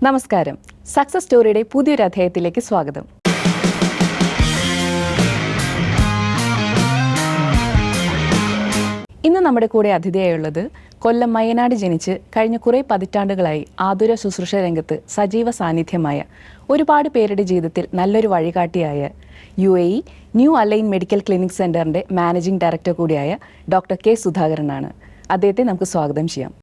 നമസ്കാരം. സക്സസ് സ്റ്റോറിയുടെ പുതിയൊരു അധ്യായത്തിലേക്ക് സ്വാഗതം. ഇന്ന് നമ്മുടെ കൂടെ അതിഥിയായുള്ളത് കൊല്ലം മയ്യനാട് ജനിച്ച് കഴിഞ്ഞ കുറേ പതിറ്റാണ്ടുകളായി ആതുര ശുശ്രൂഷ രംഗത്ത് സജീവ സാന്നിധ്യമായ ഒരുപാട് പേരുടെ ജീവിതത്തിൽ നല്ലൊരു വഴികാട്ടിയായ UAE new Al Ain medical clinic സെന്ററിന്റെ മാനേജിംഗ് ഡയറക്ടർ കൂടിയായ ഡോക്ടർ കെ സുധാകരനാണ്. അദ്ദേഹത്തെ നമുക്ക് സ്വാഗതം ചെയ്യാം.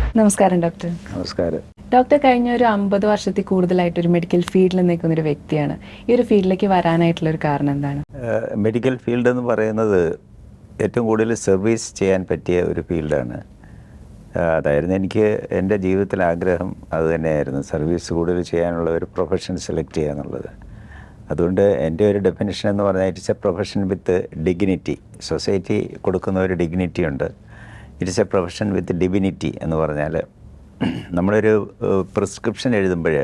നമസ്കാരം ഡോക്ടർ. നമസ്കാരം. ഡോക്ടർ കഴിഞ്ഞ ഒരു 50 വർഷത്തിൽ കൂടുതലായിട്ട് ഒരു മെഡിക്കൽ ഫീൽഡിൽ നിൽക്കുന്ന ഒരു വ്യക്തിയാണ്. ഈ ഒരു ഫീൽഡിലേക്ക് വരാനായിട്ടുള്ള ഒരു കാരണം എന്താണ്? മെഡിക്കൽ ഫീൽഡ് എന്ന് പറയുന്നത് ഏറ്റവും കൂടുതൽ സർവീസ് ചെയ്യാൻ പറ്റിയ ഒരു ഫീൽഡാണ്. അതായിരുന്നു എനിക്ക് എൻ്റെ ജീവിതത്തിലെ ആഗ്രഹം. അത് തന്നെയായിരുന്നു, സർവീസ് കൂടുതൽ ചെയ്യാനുള്ള ഒരു പ്രൊഫഷൻ സെലക്ട് ചെയ്യുക എന്നുള്ളത്. അതുകൊണ്ട് എൻ്റെ ഒരു ഡെഫിനിഷൻ എന്ന് പറഞ്ഞാൽ it's A profession with dignity. Society കൊടുക്കുന്ന ഒരു ഡിഗ്നിറ്റി ഉണ്ട്. It's A profession with divinity എന്ന് പറഞ്ഞാൽ നമ്മളൊരു പ്രിസ്ക്രിപ്ഷൻ എഴുതുമ്പോൾ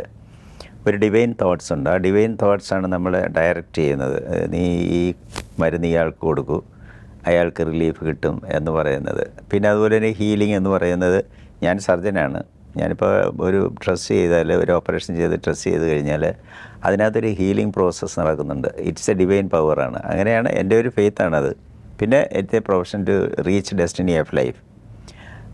ഒരു ഡിവൈൻ തോട്ട്സ് ഉണ്ട്. ആ ഡിവൈൻ തോട്ട്സാണ് നമ്മൾ ഡയറക്റ്റ് ചെയ്യുന്നത്. നീ ഈ മരുന്ന് ഇയാൾക്ക് കൊടുക്കൂ, അയാൾക്ക് റിലീഫ് കിട്ടും എന്ന് പറയുന്നത്. പിന്നെ അതുപോലെ തന്നെ ഹീലിംഗ് എന്ന് പറയുന്നത്, ഞാൻ സർജനാണ്. ഞാനിപ്പോൾ ഒരു ഡ്രസ്സ് ചെയ്താൽ, ഒരു ഓപ്പറേഷൻ ചെയ്ത് ഡ്രസ്സ് ചെയ്ത് കഴിഞ്ഞാൽ അതിനകത്തൊരു ഹീലിംഗ് പ്രോസസ്സ് നടക്കുന്നുണ്ട്. ഇറ്റ്സ് എ ഡിവൈൻ പവറാണ്. അങ്ങനെയാണ് എൻ്റെ ഒരു ഫെയ്ത്താണത്. പിന്നെ എൻ്റെ profession to reach destiny of life.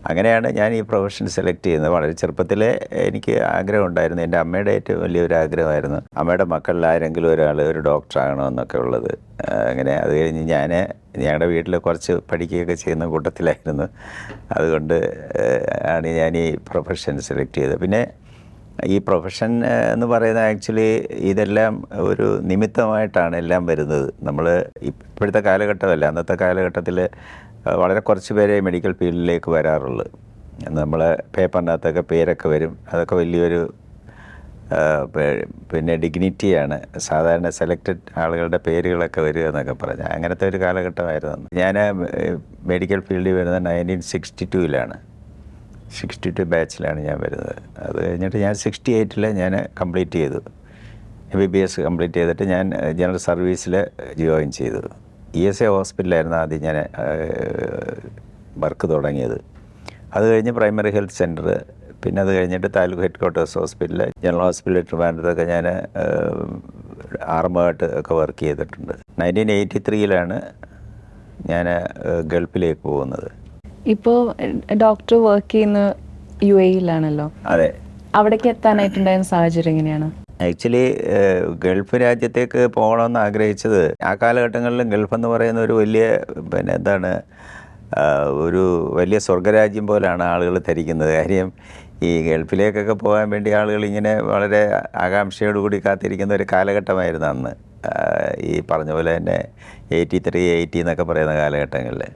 അങ്ങനെയാണ് ഞാൻ ഈ പ്രൊഫഷൻ സെലക്ട് ചെയ്യുന്നത്. വളരെ ചെറുപ്പത്തിലേ എനിക്ക് ആഗ്രഹം ഉണ്ടായിരുന്നു. എൻ്റെ അമ്മയുടെ ഏറ്റവും വലിയൊരു ആഗ്രഹമായിരുന്നു അമ്മയുടെ മക്കളിൽ ആരെങ്കിലും ഒരാൾ ഒരു ഡോക്ടറാകണമെന്നൊക്കെ ഉള്ളത്. അങ്ങനെ അത് കഴിഞ്ഞ് ഞങ്ങളുടെ വീട്ടിൽ കുറച്ച് പഠിക്കുകയൊക്കെ ചെയ്യുന്ന കൂട്ടത്തിലായിരുന്നു. അതുകൊണ്ട് ആണ് ഞാൻ ഈ പ്രൊഫഷൻ സെലക്ട് ചെയ്തത്. പിന്നെ ഈ പ്രൊഫഷൻ എന്ന് പറയുന്നത് ആക്ച്വലി ഇതെല്ലാം ഒരു നിമിത്തമായിട്ടാണ് എല്ലാം വരുന്നത്. നമ്മൾ ഇപ്പോഴത്തെ കാലഘട്ടമല്ല, അന്നത്തെ കാലഘട്ടത്തിൽ വളരെ കുറച്ച് പേരെ മെഡിക്കൽ ഫീൽഡിലേക്ക് വരാറുള്ളൂ. നമ്മൾ പേപ്പറിനകത്തൊക്കെ പേരൊക്കെ വരും. അതൊക്കെ വലിയൊരു പിന്നെ ഡിഗ്നിറ്റിയാണ്. സാധാരണ സെലക്റ്റഡ് ആളുകളുടെ പേരുകളൊക്കെ വരിക എന്നൊക്കെ പറഞ്ഞാൽ അങ്ങനത്തെ ഒരു കാലഘട്ടമായിരുന്നു. ഞാൻ മെഡിക്കൽ ഫീൽഡിൽ വരുന്നത് 1962 62 ബാച്ചിലാണ് ഞാൻ വരുന്നത്. അത് കഴിഞ്ഞിട്ട് ഞാൻ 68 ഞാൻ കംപ്ലീറ്റ് ചെയ്തു. MBBS കംപ്ലീറ്റ് ചെയ്തിട്ട് ഞാൻ ജനറൽ സർവീസിൽ ജോയിൻ ചെയ്തു. ESA ഹോസ്പിറ്റലായിരുന്നു ആദ്യം ഞാൻ വർക്ക് തുടങ്ങിയത്. അത് കഴിഞ്ഞ് പ്രൈമറി ഹെൽത്ത് സെൻറ്റർ, പിന്നെ അത് കഴിഞ്ഞിട്ട് taluk headquarters hospital, general hospital ട്രിവാൻഡ്രത്തൊക്കെ ഞാൻ ആർമായിട്ട് ഒക്കെ വർക്ക് ചെയ്തിട്ടുണ്ട്. 1983 ഞാൻ ഗൾഫിലേക്ക് പോകുന്നത്. ഇപ്പോൾ ഡോക്ടർ വർക്ക് ചെയ്യുന്ന UAE അതെ. അവിടേക്ക് എത്താനായിട്ടുണ്ടായിരുന്ന സാഹചര്യം എങ്ങനെയാണ്? ആക്ച്വലി ഗൾഫ് രാജ്യത്തേക്ക് പോകണമെന്ന് ആഗ്രഹിച്ചത് ആ കാലഘട്ടങ്ങളിൽ ഗൾഫ് എന്ന് പറയുന്ന ഒരു വലിയ ഒരു വലിയ സ്വർഗരാജ്യം പോലെയാണ് ആളുകൾ ധരിക്കുന്നത്. കാര്യം ഈ ഗൾഫിലേക്കൊക്കെ പോകാൻ വേണ്ടി ആളുകൾ ഇങ്ങനെ വളരെ ആകാംക്ഷയോടുകൂടി കാത്തിരിക്കുന്ന ഒരു കാലഘട്ടമായിരുന്നു അന്ന്. ഈ പറഞ്ഞ പോലെ തന്നെ 83, 80 എന്നൊക്കെ പറയുന്ന കാലഘട്ടങ്ങളിൽ.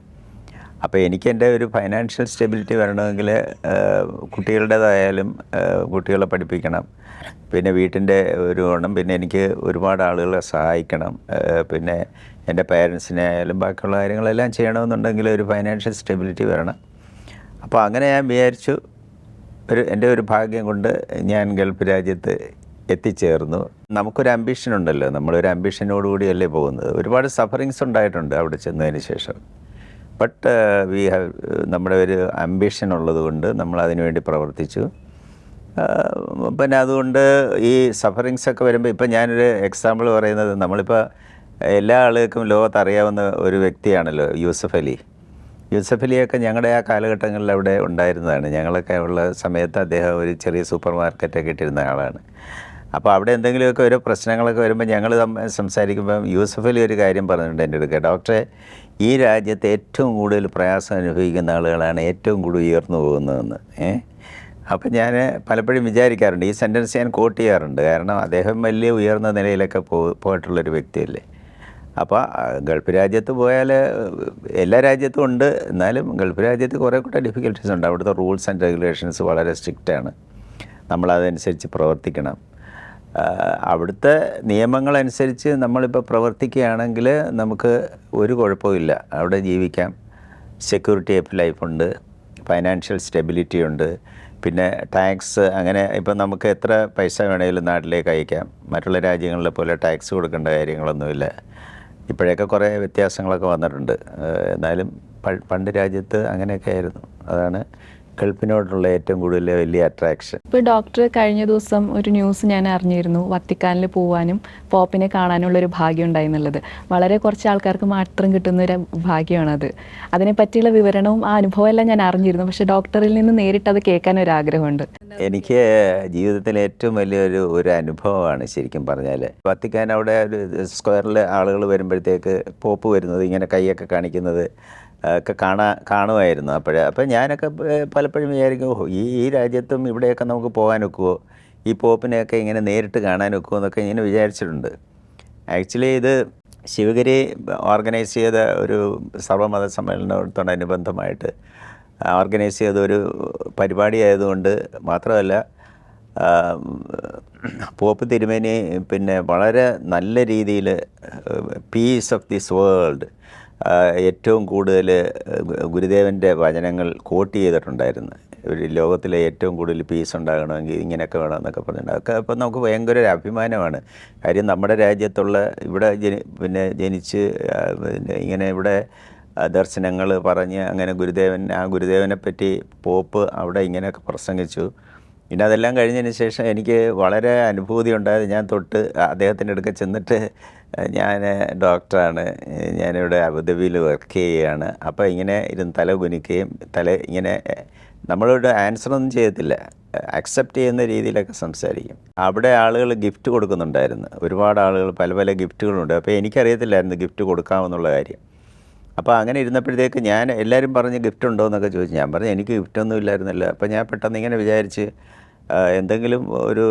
അപ്പോൾ എനിക്ക് എൻ്റെ ഒരു ഫൈനാൻഷ്യൽ സ്റ്റെബിലിറ്റി വരണമെങ്കിൽ കുട്ടികളുടേതായാലും കുട്ടികളെ പഠിപ്പിക്കണം, പിന്നെ വീട്ടിൻ്റെ ഒരു ഗുണം, പിന്നെ എനിക്ക് ഒരുപാട് ആളുകളെ സഹായിക്കണം, പിന്നെ എൻ്റെ പേരൻസിനെ ആയാലും ബാക്കിയുള്ള കാര്യങ്ങളെല്ലാം ചെയ്യണമെന്നുണ്ടെങ്കിൽ ഒരു ഫൈനാൻഷ്യൽ സ്റ്റെബിലിറ്റി വരണം. അപ്പോൾ അങ്ങനെ ഞാൻ വിചാരിച്ചു, എൻ്റെ ഒരു ഭാഗ്യം കൊണ്ട് ഞാൻ ഗൾഫ് രാജ്യത്ത് എത്തിച്ചേർന്നു. നമുക്കൊരു അംബിഷൻ ഉണ്ടല്ലോ, നമ്മളൊരു അംബിഷനോടുകൂടിയല്ലേ പോകുന്നത്. ഒരുപാട് സഫറിങ്സ് ഉണ്ടായിട്ടുണ്ട് അവിടെ ചെന്നതിന് ശേഷം. ബട്ട് നമ്മുടെ ഒരു അംബിഷൻ ഉള്ളത് കൊണ്ട് നമ്മൾ അതിനു വേണ്ടി പ്രവർത്തിച്ചു. പിന്നെ അതുകൊണ്ട് ഈ സഫറിങ്സൊക്കെ വരുമ്പോൾ, ഇപ്പം ഞാനൊരു എക്സാമ്പിൾ പറയുന്നത്, നമ്മളിപ്പോൾ എല്ലാ ആളുകൾക്കും ലോകത്ത് അറിയാവുന്ന ഒരു വ്യക്തിയാണല്ലോ യൂസഫ് അലി. യൂസഫ് അലിയൊക്കെ ഞങ്ങളുടെ ആ കാലഘട്ടങ്ങളിൽ അവിടെ ഉണ്ടായിരുന്നതാണ്. ഞങ്ങളൊക്കെ ഉള്ള സമയത്ത് അദ്ദേഹം ഒരു ചെറിയ സൂപ്പർ മാർക്കറ്റൊക്കെ ഇട്ടിരുന്ന ആളാണ്. അപ്പോൾ അവിടെ എന്തെങ്കിലുമൊക്കെ ഓരോ പ്രശ്നങ്ങളൊക്കെ വരുമ്പോൾ ഞങ്ങൾ സംസാരിക്കുമ്പം യൂസഫ് അലി ഒരു കാര്യം പറഞ്ഞിട്ടുണ്ട് എൻ്റെ അടുക്ക, ഡോക്ടറെ, ഈ രാജ്യത്ത് ഏറ്റവും കൂടുതൽ പ്രയാസം അനുഭവിക്കുന്ന ആളുകളാണ് ഏറ്റവും കൂടുതൽ ഉയർന്നു പോകുന്നതെന്ന്. അപ്പം ഞാൻ പലപ്പോഴും വിചാരിക്കാറുണ്ട്, ഈ സെൻറ്റൻസ് ഞാൻ കോട്ട് ചെയ്യാറുണ്ട്. കാരണം അദ്ദേഹം വലിയ ഉയർന്ന നിലയിലൊക്കെ പോയിട്ടുള്ളൊരു വ്യക്തിയല്ലേ. അപ്പോൾ ഗൾഫ് രാജ്യത്ത് പോയാൽ എല്ലാ രാജ്യത്തും ഉണ്ട്, എന്നാലും ഗൾഫ് രാജ്യത്ത് കുറേ കൂടെ ഡിഫിക്കൽട്ടീസ് ഉണ്ട്. അവിടുത്തെ റൂൾസ് ആൻഡ് റെഗുലേഷൻസ് വളരെ സ്ട്രിക്റ്റാണ്. നമ്മളതനുസരിച്ച് പ്രവർത്തിക്കണം. അവിടുത്തെ നിയമങ്ങളനുസരിച്ച് നമ്മളിപ്പോൾ പ്രവർത്തിക്കുകയാണെങ്കിൽ നമുക്ക് ഒരു കുഴപ്പമില്ല, അവിടെ ജീവിക്കാം, സെക്യൂരിറ്റി ഓഫ് ലൈഫുണ്ട്, ഫൈനാൻഷ്യൽ സ്റ്റെബിലിറ്റി ഉണ്ട്, പിന്നെ ടാക്സ്. അങ്ങനെ ഇപ്പം നമുക്ക് എത്ര പൈസ വേണമെങ്കിലും നാട്ടിലേക്ക് അയക്കാം. മറ്റുള്ള രാജ്യങ്ങളിലെ പോലെ ടാക്സ് കൊടുക്കേണ്ട കാര്യങ്ങളൊന്നുമില്ല. ഇപ്പോഴൊക്കെ കുറേ വ്യത്യാസങ്ങളൊക്കെ വന്നിട്ടുണ്ട്. എന്നാലും പണ്ട് രാജ്യത്ത് അങ്ങനെയൊക്കെ ആയിരുന്നു. അതാണ് ഗൾഫിനോടുള്ള ഏറ്റവും കൂടുതൽ വലിയ അട്രാക്ഷൻ. ഇപ്പോൾ ഡോക്ടർ കഴിഞ്ഞ ദിവസം ഒരു ന്യൂസ് ഞാൻ അറിഞ്ഞിരുന്നു, വത്തിക്കാനിൽ പോകാനും പോപ്പിനെ കാണാനുള്ളൊരു ഭാഗ്യം ഉണ്ടായെന്നുള്ളത്. വളരെ കുറച്ച് ആൾക്കാർക്ക് മാത്രം കിട്ടുന്നൊരു ഭാഗ്യമാണത്. അതിനെപ്പറ്റിയുള്ള വിവരണവും ആ അനുഭവമെല്ലാം ഞാൻ അറിഞ്ഞിരുന്നു. പക്ഷേ ഡോക്ടറിൽ നിന്ന് നേരിട്ട് അത് കേൾക്കാൻ ഒരു ആഗ്രഹമുണ്ട്. എനിക്ക് ജീവിതത്തിലെ ഏറ്റവും വലിയൊരു അനുഭവമാണ് ശരിക്കും പറഞ്ഞാൽ. വത്തിക്കാൻ അവിടെ ഒരു സ്ക്വയറിൽ ആളുകൾ വരുമ്പോഴത്തേക്ക് പോപ്പ് വരുന്നത്, ഇങ്ങനെ കൈയൊക്കെ കാണിക്കുന്നത് ഒക്കെ കാണുമായിരുന്നു. അപ്പം ഞാനൊക്കെ പലപ്പോഴും വിചാരിക്കും, ഓഹോ, ഈ രാജ്യത്തും ഇവിടെയൊക്കെ നമുക്ക് പോകാൻ ഒക്കുമോ, ഈ പോപ്പിനെയൊക്കെ ഇങ്ങനെ നേരിട്ട് കാണാൻ ഒക്കുമോ എന്നൊക്കെ ഇങ്ങനെ വിചാരിച്ചിട്ടുണ്ട്. ആക്ച്വലി ഇത് ശിവഗിരി ഓർഗനൈസ് ചെയ്ത ഒരു സർവ്വമത സമ്മേളനത്തോടനുബന്ധമായിട്ട് ഓർഗനൈസ് ചെയ്ത ഒരു പരിപാടി ആയതുകൊണ്ട് മാത്രമല്ല, പോപ്പ് തിരുമേനി പിന്നെ വളരെ നല്ല രീതിയിൽ പീസ് ഓഫ് ദിസ് വേൾഡ് ഏറ്റവും കൂടുതൽ ഗുരുദേവൻ്റെ വചനങ്ങൾ കോട്ട് ചെയ്തിട്ടുണ്ടായിരുന്നു. ഒരു ലോകത്തിലെ ഏറ്റവും കൂടുതൽ പീസ് ഉണ്ടാകണമെങ്കിൽ ഇങ്ങനെയൊക്കെ വേണമെന്നൊക്കെ പറഞ്ഞിട്ടുണ്ട്. അതൊക്കെ അപ്പം നമുക്ക് ഭയങ്കര ഒരു അഭിമാനമാണ്. കാര്യം നമ്മുടെ രാജ്യത്തുള്ള ഇവിടെ ജനിച്ച് പിന്നെ ഇങ്ങനെ ഇവിടെ ദർശനങ്ങൾ പറഞ്ഞ് അങ്ങനെ ഗുരുദേവനെ പറ്റി പോപ്പ് അവിടെ ഇങ്ങനെയൊക്കെ പ്രസംഗിച്ചു. പിന്നെ അതെല്ലാം കഴിഞ്ഞതിന് ശേഷം എനിക്ക് വളരെ അനുഭൂതി ഉണ്ടായത്, ഞാൻ തൊട്ട് അദ്ദേഹത്തിൻ്റെ അടുക്ക ചെന്നിട്ട്, ഞാൻ ഡോക്ടറാണ്, ഞാനിവിടെ അബുദാബിയിൽ വർക്ക് ചെയ്യുകയാണ്. അപ്പോൾ ഇങ്ങനെ ഇരുന്ന് തല കുനിക്കുകയും ഇങ്ങനെ നമ്മളോട് ആൻസറൊന്നും ചെയ്യത്തില്ല, അക്സെപ്റ്റ് ചെയ്യുന്ന രീതിയിലൊക്കെ സംസാരിക്കും. അവിടെ ആളുകൾ ഗിഫ്റ്റ് കൊടുക്കുന്നുണ്ടായിരുന്നു, ഒരുപാട് ആളുകൾ പല പല ഗിഫ്റ്റുകളുണ്ട്. അപ്പോൾ എനിക്കറിയത്തില്ലായിരുന്നു ഗിഫ്റ്റ് കൊടുക്കാമെന്നുള്ള കാര്യം. അപ്പോൾ അങ്ങനെ ഇരുന്നപ്പോഴത്തേക്ക് എല്ലാവരും പറഞ്ഞ് ഗിഫ്റ്റ് ഉണ്ടോ എന്നൊക്കെ ചോദിച്ചു. ഞാൻ പറഞ്ഞു എനിക്ക് ഗിഫ്റ്റൊന്നും ഇല്ലായിരുന്നല്ലോ. അപ്പോൾ ഞാൻ പെട്ടെന്ന് ഇങ്ങനെ വിചാരിച്ച്, എന്തെങ്കിലും ഒരു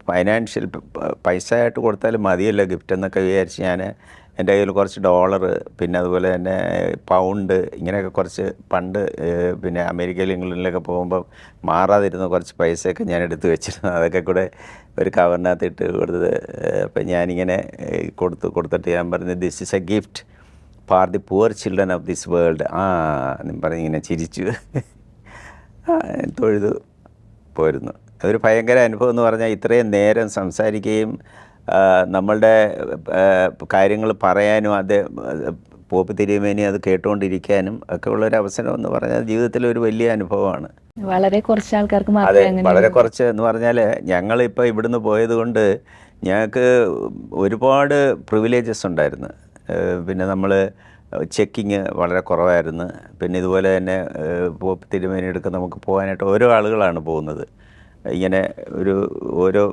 ഫൈനാൻഷ്യൽ പൈസ ആയിട്ട് കൊടുത്താലും മതിയല്ലോ ഗിഫ്റ്റ് എന്നൊക്കെ വിചാരിച്ച് ഞാൻ എൻ്റെ കയ്യിൽ കുറച്ച് $, പിന്നെ അതുപോലെ തന്നെ പൗണ്ട്, ഇങ്ങനെയൊക്കെ കുറച്ച് പണ്ട് പിന്നെ അമേരിക്കയിൽ ഇംഗ്ലണ്ടിലൊക്കെ പോകുമ്പോൾ മാറാതിരുന്ന കുറച്ച് പൈസയൊക്കെ ഞാൻ എടുത്ത് വെച്ചിരുന്നു. അതൊക്കെ കൂടെ ഒരു കവറിനകത്ത് ഇട്ട് കൊടുത്തത്. അപ്പം ഞാനിങ്ങനെ കൊടുത്തിട്ട് ഞാൻ പറഞ്ഞു, this is A gift for the poor children of this world. എന്നും പറഞ്ഞ് ഇങ്ങനെ ചിരിച്ചു തൊഴുതു പോരുന്നു. അതൊരു ഭയങ്കര അനുഭവം എന്ന് പറഞ്ഞാൽ, ഇത്രയും നേരം സംസാരിക്കുകയും നമ്മളുടെ കാര്യങ്ങൾ പറയാനും പോപ്പ് തിരുമേനി അത് കേട്ടുകൊണ്ടിരിക്കാനും ഒക്കെ ഉള്ളൊരു അവസരം എന്ന് പറഞ്ഞാൽ ജീവിതത്തിലെ ഒരു വലിയ അനുഭവമാണ്. വളരെ കുറച്ച് ആൾക്കാർക്ക് അതെ, വളരെ കുറച്ച് എന്ന് പറഞ്ഞാൽ ഞങ്ങളിപ്പോൾ ഇവിടുന്ന് പോയത് കൊണ്ട് ഞങ്ങൾക്ക് ഒരുപാട് പ്രിവിലേജസ് ഉണ്ടായിരുന്നു. പിന്നെ നമ്മൾ ചെക്കിങ് വളരെ കുറവായിരുന്നു. പിന്നെ ഇതുപോലെ തന്നെ പോപ്പ് തിരുമേനിയെടുക്ക് നമുക്ക് പോകാനായിട്ട് ഓരോ ആളുകളാണ് പോകുന്നത്. ഇങ്ങനെ ഓരോ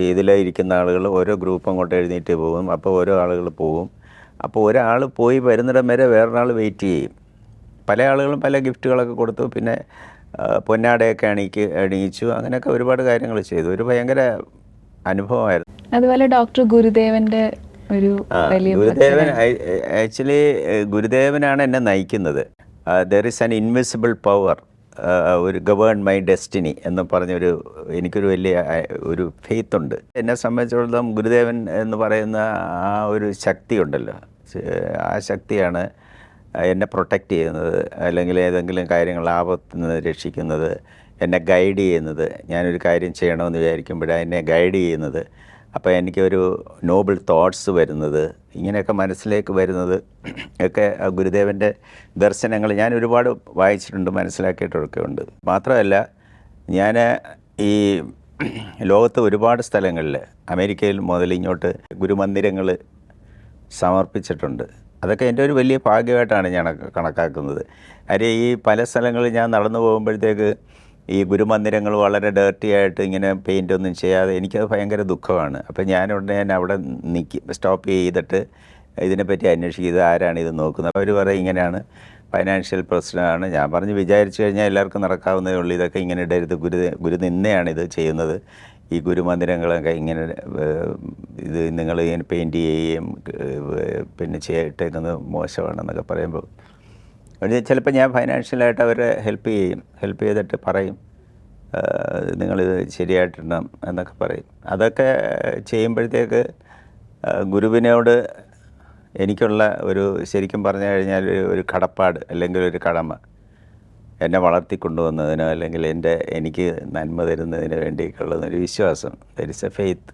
ഇതിലിരിക്കുന്ന ആളുകൾ ഓരോ ഗ്രൂപ്പ് അങ്ങോട്ട് എഴുന്നേറ്റ് പോകും. അപ്പോൾ ഓരോ ആളുകൾ പോകും. അപ്പോൾ ഒരാൾ പോയി വരുന്നിടം വരെ വേറൊരാൾ വെയിറ്റ് ചെയ്യും. പല ആളുകളും പല ഗിഫ്റ്റുകളൊക്കെ കൊടുത്തു. പിന്നെ പൊന്നാടയൊക്കെ അണിയിച്ചു. അങ്ങനെയൊക്കെ ഒരുപാട് കാര്യങ്ങൾ ചെയ്തു. ഒരു ഭയങ്കര അനുഭവമായിരുന്നു. അതുപോലെ ഡോക്ടർ ഗുരുദേവൻ്റെ ഒരു ഗുരുദേവൻ ആക്ച്വലി ഗുരുദേവനാണ് എന്നെ നയിക്കുന്നത്. There is an invisible power, ഒരു ഗവേൺ മൈ ഡെസ്റ്റിനി എന്ന് പറഞ്ഞൊരു എനിക്കൊരു വലിയ ഒരു ഫെയ്ത്ത് ഉണ്ട്. എന്നെ സംബന്ധിച്ചിടത്തോളം ഗുരുദേവൻ എന്ന് പറയുന്ന ആ ഒരു ശക്തി ഉണ്ടല്ലോ, ആ ശക്തിയാണ് എന്നെ പ്രൊട്ടക്റ്റ് ചെയ്യുന്നത്, അല്ലെങ്കിൽ ഏതെങ്കിലും കാര്യങ്ങൾ ആപത്തിൽ നിന്ന് രക്ഷിക്കുന്നത്, എന്നെ ഗൈഡ് ചെയ്യുന്നത്. ഞാനൊരു കാര്യം ചെയ്യണമെന്ന് വിചാരിക്കുമ്പോഴാണ് എന്നെ ഗൈഡ് ചെയ്യുന്നത്. അപ്പോൾ എനിക്കൊരു നോബിൾ തോട്ട്സ് വരുന്നത്, ഇങ്ങനെയൊക്കെ മനസ്സിലേക്ക് വരുന്നത് ഒക്കെ ഗുരുദേവൻ്റെ ദർശനങ്ങൾ ഞാൻ ഒരുപാട് വായിച്ചിട്ടുണ്ട്, മനസ്സിലാക്കിയിട്ടൊക്കെ ഉണ്ട്. മാത്രമല്ല, ഞാൻ ഈ ലോകത്ത് ഒരുപാട് സ്ഥലങ്ങളിൽ അമേരിക്കയിൽ മുതൽ ഇങ്ങോട്ട് ഗുരുമന്ദിരങ്ങൾ സമർപ്പിച്ചിട്ടുണ്ട്. അതൊക്കെ എൻ്റെ ഒരു വലിയ ഭാഗ്യമായിട്ടാണ് ഞാൻ കണക്കാക്കുന്നത്. കാര്യം ഈ പല സ്ഥലങ്ങളിൽ ഞാൻ നടന്നു പോകുമ്പോഴത്തേക്ക് ഈ ഗുരുമന്ദിരങ്ങൾ വളരെ ഡേർട്ടി ആയിട്ട് ഇങ്ങനെ പെയിൻ്റ് ഒന്നും ചെയ്യാതെ എനിക്കത് ഭയങ്കര ദുഃഖമാണ്. അപ്പം ഞാൻ അവിടെ സ്റ്റോപ്പ് ചെയ്തിട്ട് ഇതിനെപ്പറ്റി അന്വേഷിക്കുന്നത്, ആരാണ് ഇത് നോക്കുന്നത്. അവർ പറയും ഇങ്ങനെയാണ്, ഫൈനാൻഷ്യൽ പ്രശ്നമാണ്. ഞാൻ പറഞ്ഞ് വിചാരിച്ചു കഴിഞ്ഞാൽ എല്ലാവർക്കും നടക്കാവുന്നതേ ഉള്ളൂ, ഇതൊക്കെ ഇങ്ങനെ ഇടരുത്, ഗുരു നിന്നെയാണ് ഇത് ചെയ്യുന്നത്. ഈ ഗുരുമന്ദിരങ്ങളൊക്കെ ഇങ്ങനെ ഇത് നിങ്ങൾ ഇങ്ങനെ പെയിൻറ്റ് ചെയ്യുകയും പിന്നെ ചെയ്തിട്ടേക്കുന്നത് മോശമാണെന്നൊക്കെ പറയുമ്പോൾ ചിലപ്പോൾ ഞാൻ ഫൈനാൻഷ്യലായിട്ട് അവരെ ഹെൽപ്പ് ചെയ്തിട്ട് പറയും, നിങ്ങളിത് ശരിയായിട്ടിടണം എന്നൊക്കെ പറയും. അതൊക്കെ ചെയ്യുമ്പോഴത്തേക്ക് ഗുരുവിനോട് എനിക്കുള്ള ഒരു ശരിക്കും പറഞ്ഞു കഴിഞ്ഞാൽ ഒരു കടപ്പാട് അല്ലെങ്കിൽ ഒരു കടമ എന്നെ വളർത്തിക്കൊണ്ടുവന്നതിനോ അല്ലെങ്കിൽ എനിക്ക് നന്മ തരുന്നതിന് വേണ്ടിയിട്ടുള്ളൊരു വിശ്വാസം, ദർ ഇസ് എ ഫെയ്ത്ത്.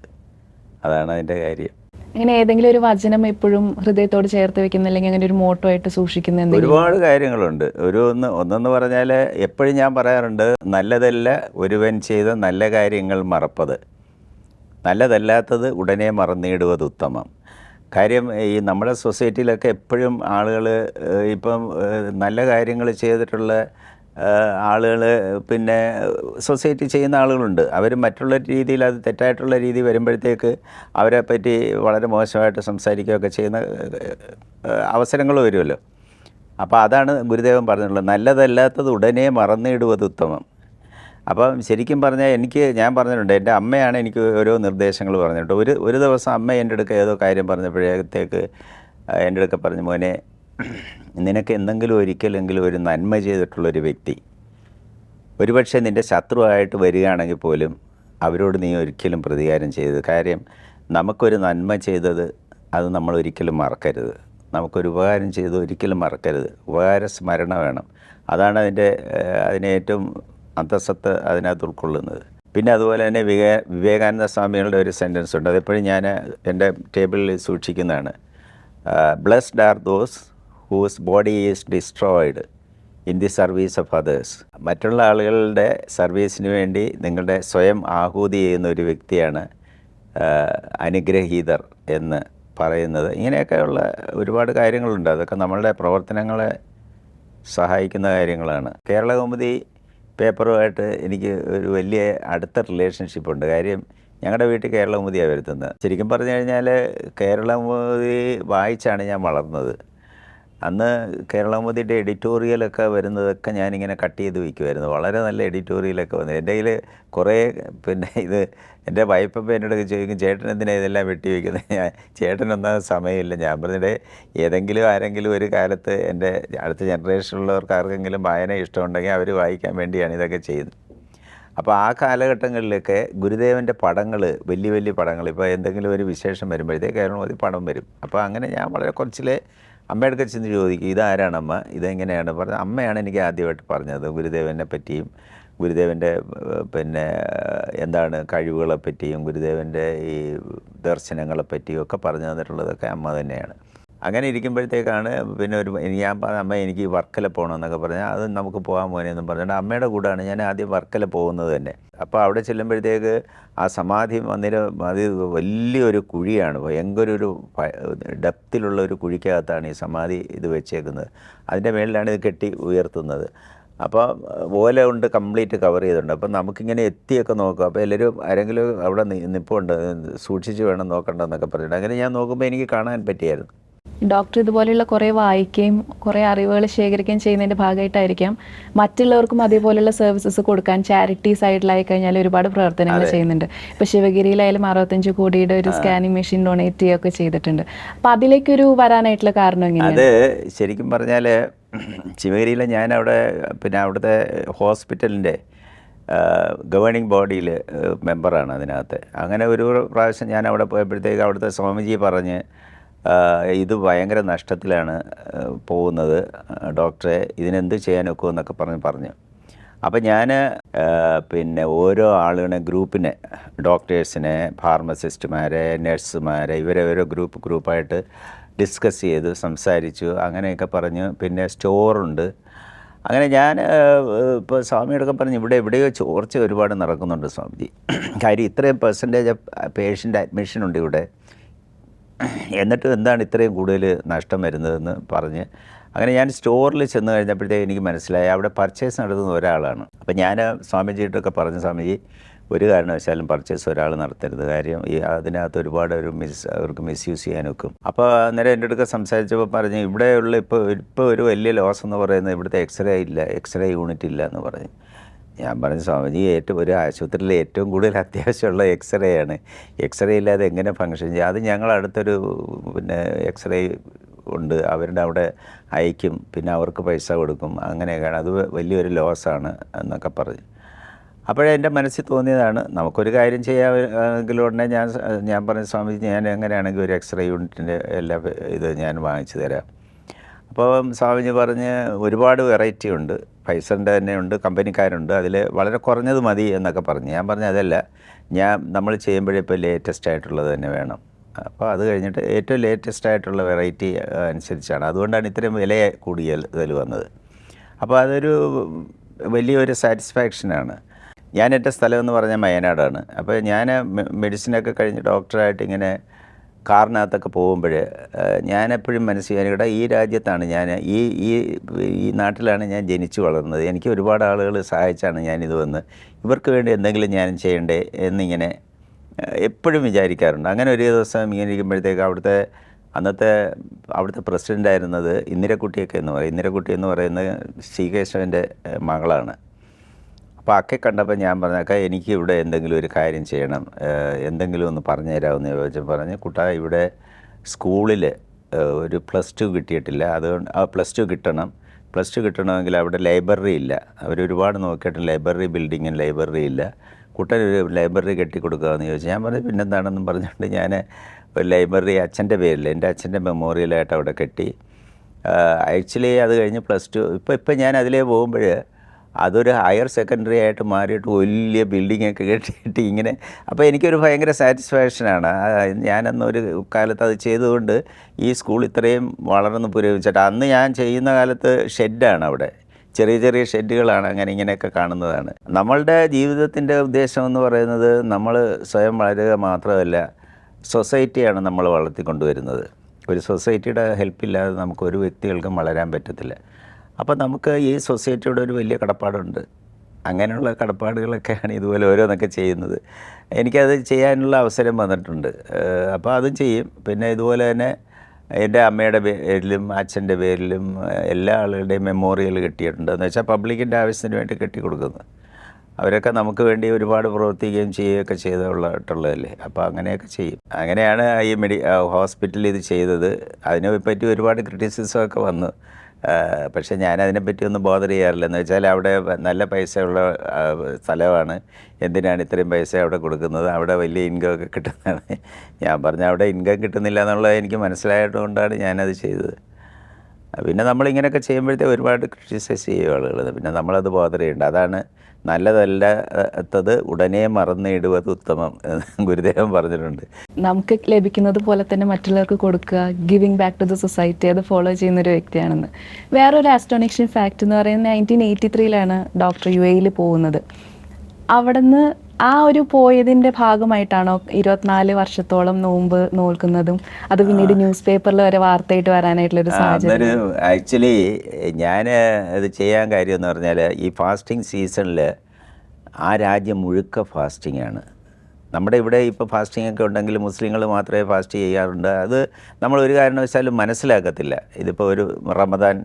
അതാണ് അതിൻ്റെ കാര്യം. അങ്ങനെ ഏതെങ്കിലും ഒരു വചനം എപ്പോഴും ഹൃദയത്തോട് ചേർത്ത് വെക്കുന്ന അല്ലെങ്കിൽ അങ്ങനെ ഒരു മോട്ടോ ആയിട്ട് സൂക്ഷിക്കുന്ന എന്തെങ്കിലും? ഒരുപാട് കാര്യങ്ങളുണ്ട്. ഒന്നെന്ന് പറഞ്ഞാൽ എപ്പോഴും ഞാൻ പറയാറുണ്ട്, നല്ലതല്ല ഒരുവൻ ചെയ്ത നല്ല കാര്യങ്ങൾ മറപ്പത്, നല്ലതല്ലാത്തത് ഉടനെ മറന്നിടുவது ഉത്തമം. കാര്യം ഈ നമ്മുടെ സൊസൈറ്റിയിലൊക്കെ എപ്പോഴും ആളുകൾ ഇപ്പം നല്ല കാര്യങ്ങൾ ചെയ്തിട്ടുള്ള ആളുകൾ പിന്നെ സൊസൈറ്റി ചെയ്യുന്ന ആളുകളുണ്ട്. അവർ മറ്റുള്ള രീതിയിൽ അത് തെറ്റായിട്ടുള്ള രീതി വരുമ്പോഴത്തേക്ക് അവരെ പറ്റി വളരെ മോശമായിട്ട് സംസാരിക്കുകയൊക്കെ ചെയ്യുന്ന അവസരങ്ങൾ വരുമല്ലോ. അപ്പോൾ അതാണ് ഗുരുദേവൻ പറഞ്ഞിട്ടുള്ളത്, നല്ലതല്ലാത്തത് ഉടനെ മറന്നിടുவது ഉത്തമം. അപ്പം ശരിക്കും പറഞ്ഞാൽ ഞാൻ പറഞ്ഞിട്ടുണ്ട്, എൻ്റെ അമ്മയാണ് എനിക്ക് ഓരോ നിർദ്ദേശങ്ങൾ പറഞ്ഞിട്ടുണ്ട്. ഒരു ദിവസം അമ്മ എൻ്റെ അടുക്ക ഏതോ കാര്യം പറഞ്ഞപ്പോഴത്തേക്ക് എൻ്റെ അടുക്ക പറഞ്ഞു, മോനെ, നിനക്ക് എന്തെങ്കിലും ഒരിക്കലെങ്കിലും ഒരു നന്മ ചെയ്തിട്ടുള്ളൊരു വ്യക്തി ഒരുപക്ഷെ നിൻ്റെ ശത്രുവായിട്ട് വരികയാണെങ്കിൽ പോലും അവരോട് നീ ഒരിക്കലും പ്രതികാരം ചെയ്തത്. കാര്യം നമുക്കൊരു നന്മ ചെയ്തത് അത് നമ്മൾ ഒരിക്കലും മറക്കരുത്, നമുക്കൊരു ഉപകാരം ചെയ്തത് ഒരിക്കലും മറക്കരുത്. ഉപകാര സ്മരണ വേണം. അതാണ് അതിനെ ഏറ്റവും അന്തസ്സത്ത് അതിനകത്ത് ഉൾക്കൊള്ളുന്നത്. പിന്നെ അതുപോലെ തന്നെ വിവേകാനന്ദ സ്വാമികളുടെ ഒരു സെൻറ്റൻസ് ഉണ്ട്, അതെപ്പോഴും ഞാൻ എൻ്റെ ടേബിളിൽ സൂക്ഷിക്കുന്നതാണ്. Blessed are those whose body is destroyed in the service of others. മറ്റുള്ള ആളുകളുടെ സർവീസിന് വേണ്ടി നിങ്ങളുടെ സ്വയം ആഹൂതി ചെയ്യുന്ന ഒരു വ്യക്തിയാണ് അനുഗ്രഹീതർ എന്ന് പറയുന്നത്. ഇങ്ങനെയൊക്കെയുള്ള ഒരുപാട് കാര്യങ്ങളുണ്ട്. അതൊക്കെ നമ്മളുടെ പ്രവർത്തനങ്ങളെ സഹായിക്കുന്ന കാര്യങ്ങളാണ്. കേരളകൗമുദി പേപ്പറുമായിട്ട് എനിക്ക് ഒരു വലിയ അടുത്ത റിലേഷൻഷിപ്പുണ്ട്. കാര്യം ഞങ്ങളുടെ വീട്ടിൽ കേരളകൗമുദിയാണ് വരുത്തുന്നത്. ശരിക്കും പറഞ്ഞു കഴിഞ്ഞാൽ കേരളകൗമുദി വായിച്ചാണ് ഞാൻ വളർന്നത്. അന്ന് കേരളകൗമുദിയുടെ എഡിറ്റോറിയലൊക്കെ വരുന്നതൊക്കെ ഞാനിങ്ങനെ കട്ട് ചെയ്ത് വയ്ക്കുമായിരുന്നു. വളരെ നല്ല എഡിറ്റോറിയലൊക്കെ വന്നു. എൻ്റെ കയ്യിൽ കുറേ എൻ്റെ വൈഫപ്പം എന്നോട് ചോദിക്കും, ചേട്ടൻ എന്തിനാണ് ഇതെല്ലാം വെട്ടി വയ്ക്കുന്നത്? ചേട്ടനൊന്നും സമയമില്ല. ഞാൻ പറഞ്ഞിട്ട് ആരെങ്കിലും ഒരു കാലത്ത് എൻ്റെ അടുത്ത ജനറേഷനിലുള്ളവർക്ക് ആർക്കെങ്കിലും വായന ഇഷ്ടമുണ്ടെങ്കിൽ അവർ വായിക്കാൻ വേണ്ടിയാണ് ഇതൊക്കെ ചെയ്യുന്നത്. അപ്പോൾ ആ കാലഘട്ടങ്ങളിലൊക്കെ ഗുരുദേവൻ്റെ പടങ്ങൾ, വലിയ വലിയ പടങ്ങൾ, ഇപ്പോൾ എന്തെങ്കിലും ഒരു വിശേഷം വരുമ്പോഴത്തേക്ക് കേരളകൗമുദി പടം വരും. അപ്പോൾ അങ്ങനെ ഞാൻ വളരെ കുറച്ചിലെ അമ്മയുടെ ചെന്ന് ചോദിക്കും, ഇതാരാണ് അമ്മ, ഇതെങ്ങനെയാണ് പറഞ്ഞത്? അമ്മയാണ് എനിക്ക് ആദ്യമായിട്ട് പറഞ്ഞത് ഗുരുദേവനെ പറ്റിയും ഗുരുദേവൻ്റെ എന്താണ് കഴിവുകളെ പറ്റിയും ഗുരുദേവൻ്റെ ഈ ദർശനങ്ങളെ പറ്റിയും ഒക്കെ പറഞ്ഞു തന്നിട്ടുള്ളതൊക്കെ അമ്മ തന്നെയാണ്. അങ്ങനെ ഇരിക്കുമ്പോഴത്തേക്കാണ് ഞാൻ പറഞ്ഞ, അമ്മ എനിക്ക് വർക്കല പോകണമെന്നൊക്കെ പറഞ്ഞാൽ, അത് നമുക്ക് പോകാൻ മോനെന്നും പറഞ്ഞിട്ട് അമ്മയുടെ കൂടെയാണ് ഞാൻ ആദ്യം വർക്കല പോകുന്നത് തന്നെ. അപ്പോൾ അവിടെ ചെല്ലുമ്പോഴത്തേക്ക് ആ സമാധി മന്ദിരം അത് വലിയൊരു കുഴിയാണ്, ഭയങ്കര ഒരു ഡെപ്തിലുള്ള ഒരു കുഴിക്കകത്താണ് ഈ സമാധി വെച്ചേക്കുന്നത്. അതിൻ്റെ മേളിലാണ് ഇത് കെട്ടി ഉയർത്തുന്നത്. അപ്പോൾ ഓല കൊണ്ട് കംപ്ലീറ്റ് കവർ ചെയ്തിട്ടുണ്ട്. അപ്പം നമുക്കിങ്ങനെ എത്തിയൊക്കെ നോക്കാം. അപ്പോൾ എല്ലാവരും ആരെങ്കിലും അവിടെ നിൽപ്പുണ്ട്, സൂക്ഷിച്ച് വേണം നോക്കണ്ടെന്നൊക്കെ പറഞ്ഞിട്ട് അങ്ങനെ ഞാൻ നോക്കുമ്പോൾ എനിക്ക് കാണാൻ പറ്റിയായിരുന്നു. ഡോക്ടർ ഇതുപോലെയുള്ള കുറേ വായിക്കുകയും കുറേ അറിവുകൾ ശേഖരിക്കുകയും ചെയ്യുന്നതിൻ്റെ ഭാഗമായിട്ടായിരിക്കാം മറ്റുള്ളവർക്കും അതേപോലെയുള്ള സർവീസസ് കൊടുക്കാൻ ചാരിറ്റി സൈഡിലായി കഴിഞ്ഞാൽ ഒരുപാട് പ്രവർത്തനങ്ങൾ ചെയ്യുന്നുണ്ട്. ഇപ്പോൾ ശിവഗിരിയിലായാലും 65 കോടിയുടെ ഒരു സ്കാനിങ് മെഷീൻ ഡൊണേറ്റ് ചെയ്യുകയൊക്കെ ചെയ്തിട്ടുണ്ട്. അപ്പോൾ അതിലേക്കൊരു വരാനായിട്ടുള്ള കാരണം എങ്ങനെയാണ്? അത് ശരിക്കും പറഞ്ഞാൽ ശിവഗിരിയിൽ ഞാൻ അവിടുത്തെ ഹോസ്പിറ്റലിൻ്റെ ഗവേണിംഗ് ബോഡിയിൽ മെമ്പറാണ് അതിനകത്ത്. അങ്ങനെ ഒരു പ്രാവശ്യം ഞാൻ അവിടെ പോയപ്പോഴത്തേക്ക് അവിടുത്തെ സ്വാമിജി പറഞ്ഞ്, ഇത് ഭയങ്കര നഷ്ടത്തിലാണ് പോകുന്നത് ഡോക്ടറെ, ഇതിനെന്ത് ചെയ്യാനൊക്കെ എന്നൊക്കെ പറഞ്ഞു. അപ്പം ഞാൻ ഓരോ ആളുകളെ ഗ്രൂപ്പിനെ, ഡോക്ടേഴ്സിനെ, ഫാർമസിസ്റ്റുമാരെ, നഴ്സുമാരെ, ഇവരെ ഓരോ ഗ്രൂപ്പായിട്ട് ഡിസ്കസ് ചെയ്ത് സംസാരിച്ചു. അങ്ങനെയൊക്കെ പറഞ്ഞു. പിന്നെ സ്റ്റോറുണ്ട്. അങ്ങനെ ഞാൻ ഇപ്പോൾ സ്വാമിയോടൊക്കെ പറഞ്ഞു, എവിടെയോ ചോർച്ച ഒരുപാട് നടക്കുന്നുണ്ട് സ്വാമിജി. കാര്യം ഇത്രയും പെർസെൻറ്റേജ് പേഷ്യൻ്റ് അഡ്മിഷനുണ്ട് ഇവിടെ, എന്നിട്ടും എന്താണ് ഇത്രയും കൂടുതൽ നഷ്ടം വരുന്നതെന്ന് പറഞ്ഞ് അങ്ങനെ ഞാൻ സ്റ്റോറിൽ ചെന്ന് കഴിഞ്ഞപ്പോഴത്തേക്ക് എനിക്ക് മനസ്സിലായി അവിടെ പർച്ചേസ് നടത്തുന്ന ഒരാളാണ്. അപ്പോൾ ഞാൻ സ്വാമിജിയിട്ടൊക്കെ പറഞ്ഞു, സ്വാമിജി ഒരു കാരണവശാലും പർച്ചേസ് ഒരാൾ നടത്തരുത്, കാര്യം അതിനകത്ത് ഒരുപാട് അവർക്ക് മിസ്യൂസ് ചെയ്യാൻ വെക്കും. അപ്പോൾ അന്നേരം എൻ്റെ അടുക്ക സംസാരിച്ചപ്പോൾ പറഞ്ഞു, ഇവിടെയുള്ള ഇപ്പോൾ ഒരു വലിയ ലോസ് എന്ന് പറയുന്നത് ഇവിടുത്തെ എക്സ്റേ യൂണിറ്റ് ഇല്ല എന്ന് പറഞ്ഞു. ഞാൻ പറഞ്ഞു, സ്വാമിജി ഒരു ആശുപത്രിയിൽ ഏറ്റവും കൂടുതൽ അത്യാവശ്യമുള്ള എക്സ്റേ ആണ്. എക്സ്റേ ഇല്ലാതെ എങ്ങനെ ഫങ്ഷൻ ചെയ്യും? അത് ഞങ്ങൾ അടുത്തൊരു എക്സ്റേ ഉണ്ട്, അവരുടെ അവിടെ അയക്കും, പിന്നെ അവർക്ക് പൈസ കൊടുക്കും, അങ്ങനെയൊക്കെയാണ്, അത് വലിയൊരു ലോസാണ് എന്നൊക്കെ പറഞ്ഞു. അപ്പോഴേ എൻ്റെ മനസ്സിൽ തോന്നിയതാണ് നമുക്കൊരു കാര്യം ചെയ്യാമെങ്കിൽ ഉടനെ ഞാൻ പറഞ്ഞ സ്വാമിജി ഞാൻ എങ്ങനെയാണെങ്കിൽ ഒരു എക്സ്റേ യൂണിറ്റിൻ്റെ എല്ലാ ഇത് ഞാൻ വാങ്ങിച്ചു തരാം. അപ്പോൾ സ്വാമിജി പറഞ്ഞ് ഒരുപാട് വെറൈറ്റി ഉണ്ട്, ഫൈസറിൻ്റെ തന്നെ ഉണ്ട്, കമ്പനിക്കാരുണ്ട്, അതിൽ വളരെ കുറഞ്ഞത് മതി എന്നൊക്കെ പറഞ്ഞു. ഞാൻ പറഞ്ഞു അതല്ല, നമ്മൾ ചെയ്യുമ്പോഴേ ഇപ്പോൾ ലേറ്റസ്റ്റ് ആയിട്ടുള്ളത് തന്നെ വേണം. അപ്പോൾ അത് കഴിഞ്ഞിട്ട് ഏറ്റവും ലേറ്റസ്റ്റ് ആയിട്ടുള്ള വെറൈറ്റി അനുസരിച്ചാണ്, അതുകൊണ്ടാണ് ഇത്രയും വില കൂടുതൽ വന്നത്. അപ്പോൾ അതൊരു വലിയൊരു സാറ്റിസ്ഫാക്ഷനാണ്. ഞാൻ എൻ്റെ സ്ഥലം എന്ന് പറഞ്ഞാൽ വയനാടാണ്. അപ്പോൾ ഞാൻ മെഡിസിനൊക്കെ കഴിഞ്ഞ് ഡോക്ടറായിട്ട് ഇങ്ങനെ കാറിനകത്തൊക്കെ പോകുമ്പോൾ ഞാനെപ്പോഴും മനസ്സിലാക്കിയിട്ട് ഈ രാജ്യത്താണ് ഞാൻ, ഈ നാട്ടിലാണ് ഞാൻ ജനിച്ചു വളർന്നത്. എനിക്ക് ഒരുപാട് ആളുകൾ സഹായിച്ചാണ് ഞാനിത് വന്ന്, ഇവർക്ക് വേണ്ടി എന്തെങ്കിലും ഞാൻ ചെയ്യണ്ടേ എന്നിങ്ങനെ എപ്പോഴും വിചാരിക്കാറുണ്ട്. അങ്ങനെ ഒരു ദിവസം ഇങ്ങനെ ഇരിക്കുമ്പോഴത്തേക്ക് അവിടുത്തെ പ്രസിഡൻ്റായിരുന്നത് ഇന്ദിരക്കുട്ടിയൊക്കെ എന്ന് പറയും. ഇന്ദിരക്കുട്ടി എന്ന് പറയുന്നത് ശ്രീകേശവൻ്റെ മകളാണ്. അപ്പോൾ അക്കെ കണ്ടപ്പോൾ ഞാൻ പറഞ്ഞ എനിക്ക് ഇവിടെ എന്തെങ്കിലും ഒരു കാര്യം ചെയ്യണം, എന്തെങ്കിലും ഒന്ന് പറഞ്ഞു തരാമെന്ന് ചോദിച്ചാൽ പറഞ്ഞ് കുട്ടാ ഇവിടെ സ്കൂളിൽ ഒരു +2 കിട്ടിയിട്ടില്ല, അതുകൊണ്ട് +2 കിട്ടണം. +2 കിട്ടണമെങ്കിൽ അവിടെ ലൈബ്രറി ഇല്ല, അവരൊരുപാട് നോക്കിയിട്ട് ബിൽഡിങ്ങിന് ലൈബ്രറി ഇല്ല, കുട്ടനൊരു ലൈബ്രറി കെട്ടിക്കൊടുക്കാമെന്ന് ചോദിച്ചു. ഞാൻ പറഞ്ഞു പിന്നെന്താണെന്നും പറഞ്ഞുകൊണ്ട് ഞാൻ ഒരു ലൈബ്രറി എൻ്റെ അച്ഛൻ്റെ മെമ്മോറിയലായിട്ട് അവിടെ കെട്ടി. ആക്ച്വലി അത് കഴിഞ്ഞ് +2 ഇപ്പം ഞാൻ അതിലേ പോകുമ്പോൾ അതൊരു ഹയർ സെക്കൻഡറി ആയിട്ട് മാറിയിട്ട് വലിയ ബിൽഡിങ്ങൊക്കെ കെട്ടിയിട്ട് ഇങ്ങനെ. അപ്പോൾ എനിക്കൊരു ഭയങ്കര സാറ്റിസ്ഫാക്ഷനാണ്. ഞാനന്നൊരു കാലത്ത് അത് ചെയ്തുകൊണ്ട് ഈ സ്കൂൾ ഇത്രയും വളർന്ന് പുരോഗമിച്ചിട്ട്. അന്ന് ഞാൻ ചെയ്യുന്ന കാലത്ത് ഷെഡാണ്, അവിടെ ചെറിയ ചെറിയ ഷെഡുകളാണ്, അങ്ങനെ ഇങ്ങനെയൊക്കെ കാണുന്നതാണ്. നമ്മളുടെ ജീവിതത്തിൻ്റെ ഉദ്ദേശം എന്ന് പറയുന്നത് നമ്മൾ സ്വയം വളരുക മാത്രമല്ല, സൊസൈറ്റിയാണ് നമ്മൾ വളർത്തിക്കൊണ്ടുവരുന്നത്. ഒരു സൊസൈറ്റിയുടെ ഹെൽപ്പില്ലാതെ നമുക്കൊരു വ്യക്തികൾക്കും വളരാൻ പറ്റത്തില്ല. അപ്പോൾ നമുക്ക് ഈ സൊസൈറ്റിയോട് ഒരു വലിയ കടപ്പാടുണ്ട്. അങ്ങനെയുള്ള കടപ്പാടുകളൊക്കെയാണ് ഇതുപോലെ ഓരോന്നൊക്കെ ചെയ്യുന്നത്. എനിക്കത് ചെയ്യാനുള്ള അവസരം വന്നിട്ടുണ്ട്. അപ്പോൾ അതും ചെയ്യും. പിന്നെ ഇതുപോലെ തന്നെ എൻ്റെ അമ്മയുടെ പേരിലും അച്ഛൻ്റെ പേരിലും എല്ലാ ആളുകളുടെയും മെമ്മോറിയൽ കെട്ടിയിട്ടുണ്ട്. എന്ന് വെച്ചാൽ പബ്ലിക്കിൻ്റെ ആവശ്യത്തിന് വേണ്ടി കെട്ടിക്കൊടുക്കുന്നത്. അവരൊക്കെ നമുക്ക് വേണ്ടി ഒരുപാട് പ്രവർത്തിക്കുകയും ചെയ്യുകയൊക്കെ ചെയ്തിട്ടുള്ളതല്ലേ. അപ്പോൾ അങ്ങനെയൊക്കെ ചെയ്യും. അങ്ങനെയാണ് ഈ ഹോസ്പിറ്റലിൽ ഇത് ചെയ്തത്. അതിനെപ്പറ്റി ഒരുപാട് ക്രിറ്റിസിസമൊക്കെ വന്നു. പക്ഷേ ഞാനതിനെപ്പറ്റി ഒന്നും ബോദർ ചെയ്യാറില്ല. എന്ന് വെച്ചാൽ അവിടെ നല്ല പൈസയുള്ള സ്ഥലമാണ്, എന്തിനാണ് ഇത്രയും പൈസ അവിടെ കൊടുക്കുന്നത്, അവിടെ വലിയ ഇൻകം ഒക്കെ കിട്ടുന്നതാണ്. ഞാൻ പറഞ്ഞ അവിടെ ഇൻകം കിട്ടുന്നില്ല എന്നുള്ളത് എനിക്ക് മനസ്സിലായതുകൊണ്ടാണ് ഞാനത് ചെയ്തത്. പിന്നെ നമ്മളിങ്ങനെയൊക്കെ ചെയ്യുമ്പോഴത്തേ ഒരുപാട് ക്രിറ്റിസൈസ് ചെയ്യും ആളുകൾ. പിന്നെ നമ്മളത് ബോദർ ചെയ്യേണ്ട. അതാണ് നല്ലതല്ലാത്തത് ഉടനെ മറന്നിടുவது ഉത്തമം എന്ന് ഗുരുദേവൻ പറഞ്ഞിട്ടുണ്ട്. നമുക്ക് ലഭിക്കുന്നത് പോലെ തന്നെ മറ്റുള്ളവർക്ക് കൊടുക്കുക, giving back to the society, അത് ഫോളോ ചെയ്യുന്നൊരു വ്യക്തിയാണെന്ന്. വേറൊരു ആസ്ട്രോണിക്ഷൻ ഫാക്റ്റ് എന്ന് പറയുന്നത് 1983 ഡോക്ടർ UAE പോകുന്നത്. അവിടെ നിന്ന് ആ ഒരു പോയതിൻ്റെ ഭാഗമായിട്ടാണോ 24 വർഷത്തോളം നോമ്പ് നോൽക്കുന്നതും അത് പിന്നീട് ന്യൂസ് പേപ്പറിൽ വരെ വാർത്തയായിട്ട് വരാനായിട്ടുള്ളൊരു സാഹചര്യം? ആക്ച്വലി ഞാൻ ഇത് ചെയ്യാൻ കാര്യം എന്ന് പറഞ്ഞാൽ ഈ ഫാസ്റ്റിംഗ് സീസണിൽ ആ രാജ്യം മുഴുക്ക ഫാസ്റ്റിംഗ് ആണ്. നമ്മുടെ ഇവിടെ ഇപ്പോൾ ഫാസ്റ്റിംഗ് ഒക്കെ ഉണ്ടെങ്കിൽ മുസ്ലിങ്ങൾ മാത്രമേ ഫാസ്റ്റ് ചെയ്യാറുണ്ട്. അത് നമ്മൾ ഒരു കാരണവശാലും മനസ്സിലാക്കത്തില്ല. ഇതിപ്പോൾ ഒരു റമദാൻ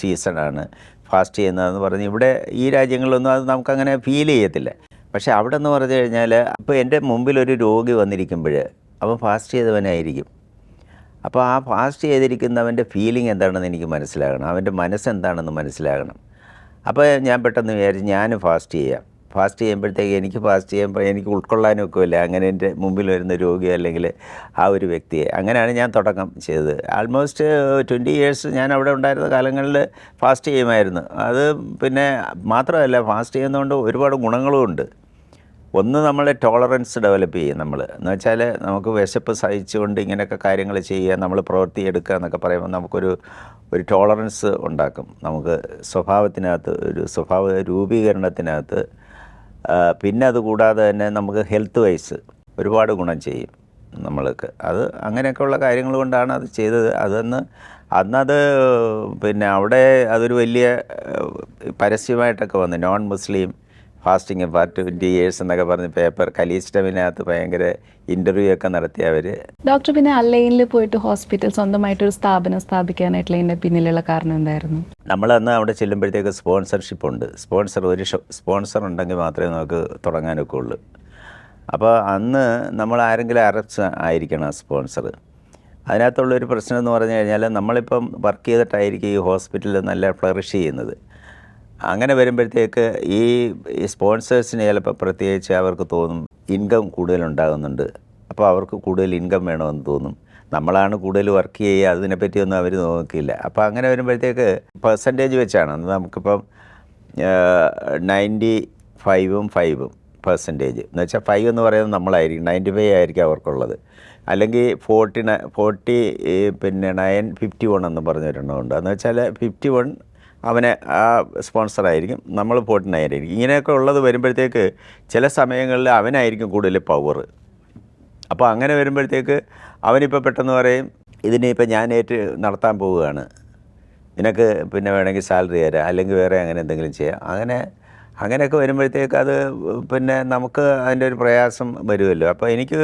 സീസണാണ് ഫാസ്റ്റ് ചെയ്യുന്നതെന്ന് പറഞ്ഞ് ഇവിടെ ഈ രാജ്യങ്ങളിലൊന്നും അത് നമുക്കങ്ങനെ ഫീൽ ചെയ്യത്തില്ല. പക്ഷേ അവിടെ എന്ന് പറഞ്ഞു കഴിഞ്ഞാൽ ഇപ്പോൾ എൻ്റെ മുമ്പിലൊരു രോഗി വന്നിരിക്കുമ്പോൾ അവൻ ഫാസ്റ്റ് ചെയ്തവനായിരിക്കും. അപ്പോൾ ആ ഫാസ്റ്റ് ചെയ്തിരിക്കുന്നവൻ്റെ ഫീലിംഗ് എന്താണെന്ന് എനിക്ക് മനസ്സിലാകണം, അവൻ്റെ മനസ്സെന്താണെന്ന് മനസ്സിലാകണം. അപ്പോൾ ഞാൻ പെട്ടെന്ന് വിചാരിച്ചു ഞാൻ ഫാസ്റ്റ് ചെയ്യാം. ഫാസ്റ്റ് ചെയ്യുമ്പോഴത്തേക്ക് എനിക്ക് ഫാസ്റ്റ് ചെയ്യുമ്പോൾ എനിക്ക് ഉൾക്കൊള്ളാനും ഒക്കെ ഇല്ല അങ്ങനെ എൻ്റെ മുമ്പിൽ വരുന്ന രോഗിയോ അല്ലെങ്കിൽ ആ ഒരു വ്യക്തിയെ. അങ്ങനെയാണ് ഞാൻ തുടക്കം ചെയ്തത്. ആൾമോസ്റ്റ് 20 years ഞാൻ അവിടെ ഉണ്ടായിരുന്ന കാലങ്ങളിൽ ഫാസ്റ്റ് ചെയ്യുമായിരുന്നു. അത് പിന്നെ മാത്രമല്ല, ഫാസ്റ്റ് ചെയ്യുന്നതുകൊണ്ട് ഒരുപാട് ഗുണങ്ങളും ഉണ്ട്. ഒന്ന്, നമ്മളെ ടോളറൻസ് ഡെവലപ്പ് ചെയ്യും. നമ്മൾ എന്ന് വെച്ചാൽ നമുക്ക് വിശപ്പ് സഹിച്ചുകൊണ്ട് ഇങ്ങനെയൊക്കെ കാര്യങ്ങൾ ചെയ്യുക, നമ്മൾ പ്രവൃത്തി എടുക്കുക എന്നൊക്കെ പറയുമ്പോൾ നമുക്കൊരു ടോളറൻസ് ഉണ്ടാക്കും. നമുക്ക് സ്വഭാവത്തിനകത്ത് ഒരു സ്വഭാവ രൂപീകരണത്തിനകത്ത്. പിന്നെ അതുകൂടാതെ തന്നെ നമുക്ക് ഹെൽത്ത് വൈസ് ഒരുപാട് ഗുണം ചെയ്യും നമ്മൾക്ക്. അത് അങ്ങനെയൊക്കെയുള്ള കാര്യങ്ങൾ കൊണ്ടാണ് അത് ചെയ്തത്. അന്നത് പിന്നെ അവിടെ അതൊരു വലിയ പരസ്യമായിട്ടൊക്കെ വന്നു. നോൺ മുസ്ലിം ഫാസ്റ്റിംഗ് ഫോർ 20 years എന്നൊക്കെ പറഞ്ഞ് പേപ്പർ കലീസ്റ്റമിനകത്ത് ഭയങ്കര ഇൻ്റർവ്യൂ ഒക്കെ നടത്തിയവർ. ഡോക്ടർ പിന്നെ അല്ലൈനിൽ പോയിട്ട് ഹോസ്പിറ്റൽ സ്വന്തമായിട്ടൊരു സ്ഥാപനം സ്ഥാപിക്കാനായിട്ടുള്ള ഇതിൻ്റെ പിന്നിലുള്ള കാരണം എന്തായിരുന്നു? നമ്മളന്ന് അവിടെ ചെല്ലുമ്പോഴത്തേക്ക് സ്പോൺസർഷിപ്പ് ഉണ്ട്. സ്പോൺസർ ഉണ്ടെങ്കിൽ മാത്രമേ നമുക്ക് തുടങ്ങാനൊക്കെ ഉള്ളൂ. അപ്പോൾ അന്ന് നമ്മൾ ആരെങ്കിലും അറസ്റ്റ് ആയിരിക്കണം സ്പോൺസർ. അതിനകത്തുള്ളൊരു പ്രശ്നം എന്ന് പറഞ്ഞു കഴിഞ്ഞാൽ നമ്മളിപ്പം വർക്ക് ചെയ്തിട്ടായിരിക്കും ഈ ഹോസ്പിറ്റലിൽ നല്ല ഫ്ലറിഷ് ചെയ്യുന്നത്. അങ്ങനെ വരുമ്പോഴത്തേക്ക് ഈ സ്പോൺസേഴ്സിന് ചിലപ്പോൾ പ്രത്യേകിച്ച് അവർക്ക് തോന്നും ഇൻകം കൂടുതലുണ്ടാകുന്നുണ്ട്, അപ്പോൾ അവർക്ക് കൂടുതൽ ഇൻകം വേണമെന്ന് തോന്നും. നമ്മളാണ് കൂടുതൽ വർക്ക് ചെയ്യുക, അതിനെപ്പറ്റിയൊന്നും അവർ നോക്കിയില്ല. അപ്പോൾ അങ്ങനെ വരുമ്പോഴത്തേക്ക് പെർസെൻറ്റേജ് വെച്ചാണ് നമുക്കിപ്പം 95% എന്ന് വെച്ചാൽ 5 എന്ന് പറയുന്നത് നമ്മളായിരിക്കും, 95 ആയിരിക്കും അവർക്കുള്ളത്. അല്ലെങ്കിൽ 51 എന്ന് പറഞ്ഞൊരെണ്ണമുണ്ട്. എന്ന് വെച്ചാൽ 51 അവനെ ആ സ്പോൺസറായിരിക്കും, നമ്മൾ 49 ആയിരിക്കും. ഇങ്ങനെയൊക്കെ ഉള്ളത് വരുമ്പോഴത്തേക്ക് ചില സമയങ്ങളിൽ അവനായിരിക്കും കൂടുതൽ പവർ. അപ്പോൾ അങ്ങനെ വരുമ്പോഴത്തേക്ക് അവനിപ്പോൾ പെട്ടെന്ന് പറയും, ഇതിനിപ്പോൾ ഞാൻ നടത്താൻ പോവുകയാണ്, നിനക്ക് പിന്നെ വേണമെങ്കിൽ സാലറി തരാം, അല്ലെങ്കിൽ വേറെ അങ്ങനെ എന്തെങ്കിലും ചെയ്യാം. അങ്ങനെയൊക്കെ വരുമ്പോഴത്തേക്ക് അത് പിന്നെ നമുക്ക് അതിൻ്റെ ഒരു പ്രയാസം വരുമല്ലോ. അപ്പോൾ എനിക്ക്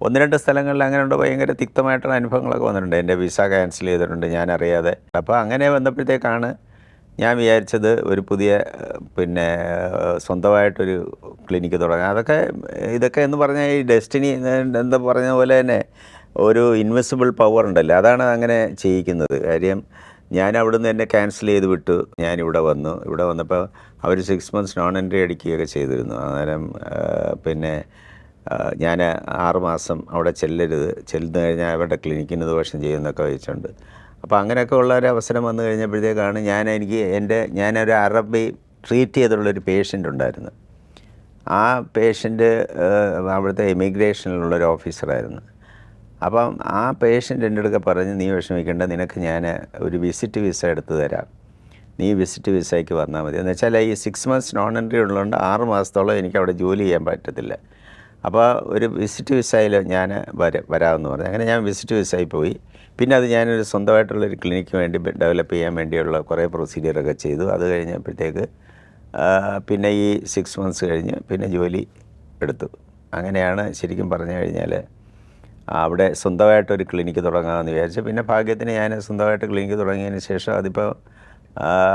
1-2 സ്ഥലങ്ങളിൽ അങ്ങനെയുണ്ട്, ഭയങ്കര തിക്തമായിട്ടുള്ള അനുഭവങ്ങളൊക്കെ വന്നിട്ടുണ്ട്. എൻ്റെ വിസ ക്യാൻസൽ ചെയ്തിട്ടുണ്ട് ഞാൻ അറിയാതെ. അപ്പോൾ അങ്ങനെ വന്നപ്പോഴത്തേക്കാണ് ഞാൻ വിചാരിച്ചത് ഒരു പുതിയ പിന്നെ സ്വന്തമായിട്ടൊരു ക്ലിനിക്ക് തുടങ്ങാം. ഇതൊക്കെ എന്ന് പറഞ്ഞാൽ ഈ ഡെസ്റ്റിനി എന്താ പറഞ്ഞ പോലെ തന്നെ ഒരു ഇൻവിസിബിൾ പവർ ഉണ്ടല്ലോ, അതാണ് അങ്ങനെ ചെയ്യിക്കുന്നത്. കാര്യം ഞാൻ അവിടുന്ന് എന്നെ ക്യാൻസൽ ചെയ്ത് വിട്ടു. ഞാനിവിടെ വന്നപ്പോൾ അവർ 6 months നോൺ എൻട്രി അടിക്കുകയൊക്കെ ചെയ്തിരുന്നു. അന്നേരം പിന്നെ ഞാൻ 6 മാസം അവിടെ ചെല്ലുന്നു കഴിഞ്ഞാൽ അവരുടെ ക്ലിനിക്കിന് ദോഷം ചെയ്യുന്നൊക്കെ വെച്ചിട്ടുണ്ട്. അപ്പോൾ അങ്ങനെയൊക്കെ ഉള്ള ഒരു അവസരം വന്നു കഴിഞ്ഞപ്പോഴത്തേക്കാണ് ഞാനൊരു അറബി ട്രീറ്റ് ചെയ്തിട്ടുള്ളൊരു പേഷ്യൻ്റ് ഉണ്ടായിരുന്നു. ആ പേഷ്യൻ്റ് അവിടുത്തെ ഇമിഗ്രേഷനിലുള്ളൊരു ഓഫീസറായിരുന്നു. അപ്പം ആ പേഷ്യൻ്റ് എൻ്റെ അടുക്ക പറഞ്ഞ്, നീ വിഷമിക്കേണ്ട, നിനക്ക് ഞാൻ ഒരു വിസിറ്റ് വിസ എടുത്ത് തരാം, നീ വിസിറ്റ് വിസയ്ക്ക് വന്നാൽ മതി. എന്ന് വെച്ചാൽ ഈ 6 months നോൺ എൻട്രി ഉള്ളതുകൊണ്ട് 6 മാസത്തോളം എനിക്ക് അവിടെ ജോലി ചെയ്യാൻ പറ്റത്തില്ല. അപ്പോൾ ഒരു വിസിറ്റ് വിസയിൽ ഞാൻ വരാമെന്ന് പറഞ്ഞു. അങ്ങനെ ഞാൻ വിസിറ്റ് വിസയിൽ പോയി. പിന്നെ അത് ഞാനൊരു സ്വന്തമായിട്ടുള്ളൊരു ക്ലിനിക്ക് വേണ്ടി ഡെവലപ്പ് ചെയ്യാൻ വേണ്ടിയുള്ള കുറേ പ്രൊസീജിയറൊക്കെ ചെയ്തു. അത് കഴിഞ്ഞപ്പോഴത്തേക്ക് പിന്നെ ഈ 6 months കഴിഞ്ഞ് പിന്നെ ജോലി എടുത്തു. അങ്ങനെയാണ് ശരിക്കും പറഞ്ഞു കഴിഞ്ഞാൽ അവിടെ സ്വന്തമായിട്ടൊരു ക്ലിനിക്ക് തുടങ്ങാമെന്ന് വിചാരിച്ചു. പിന്നെ ഭാഗ്യത്തിന് ഞാൻ സ്വന്തമായിട്ട് ക്ലിനിക്ക് തുടങ്ങിയതിന് ശേഷം അതിപ്പോൾ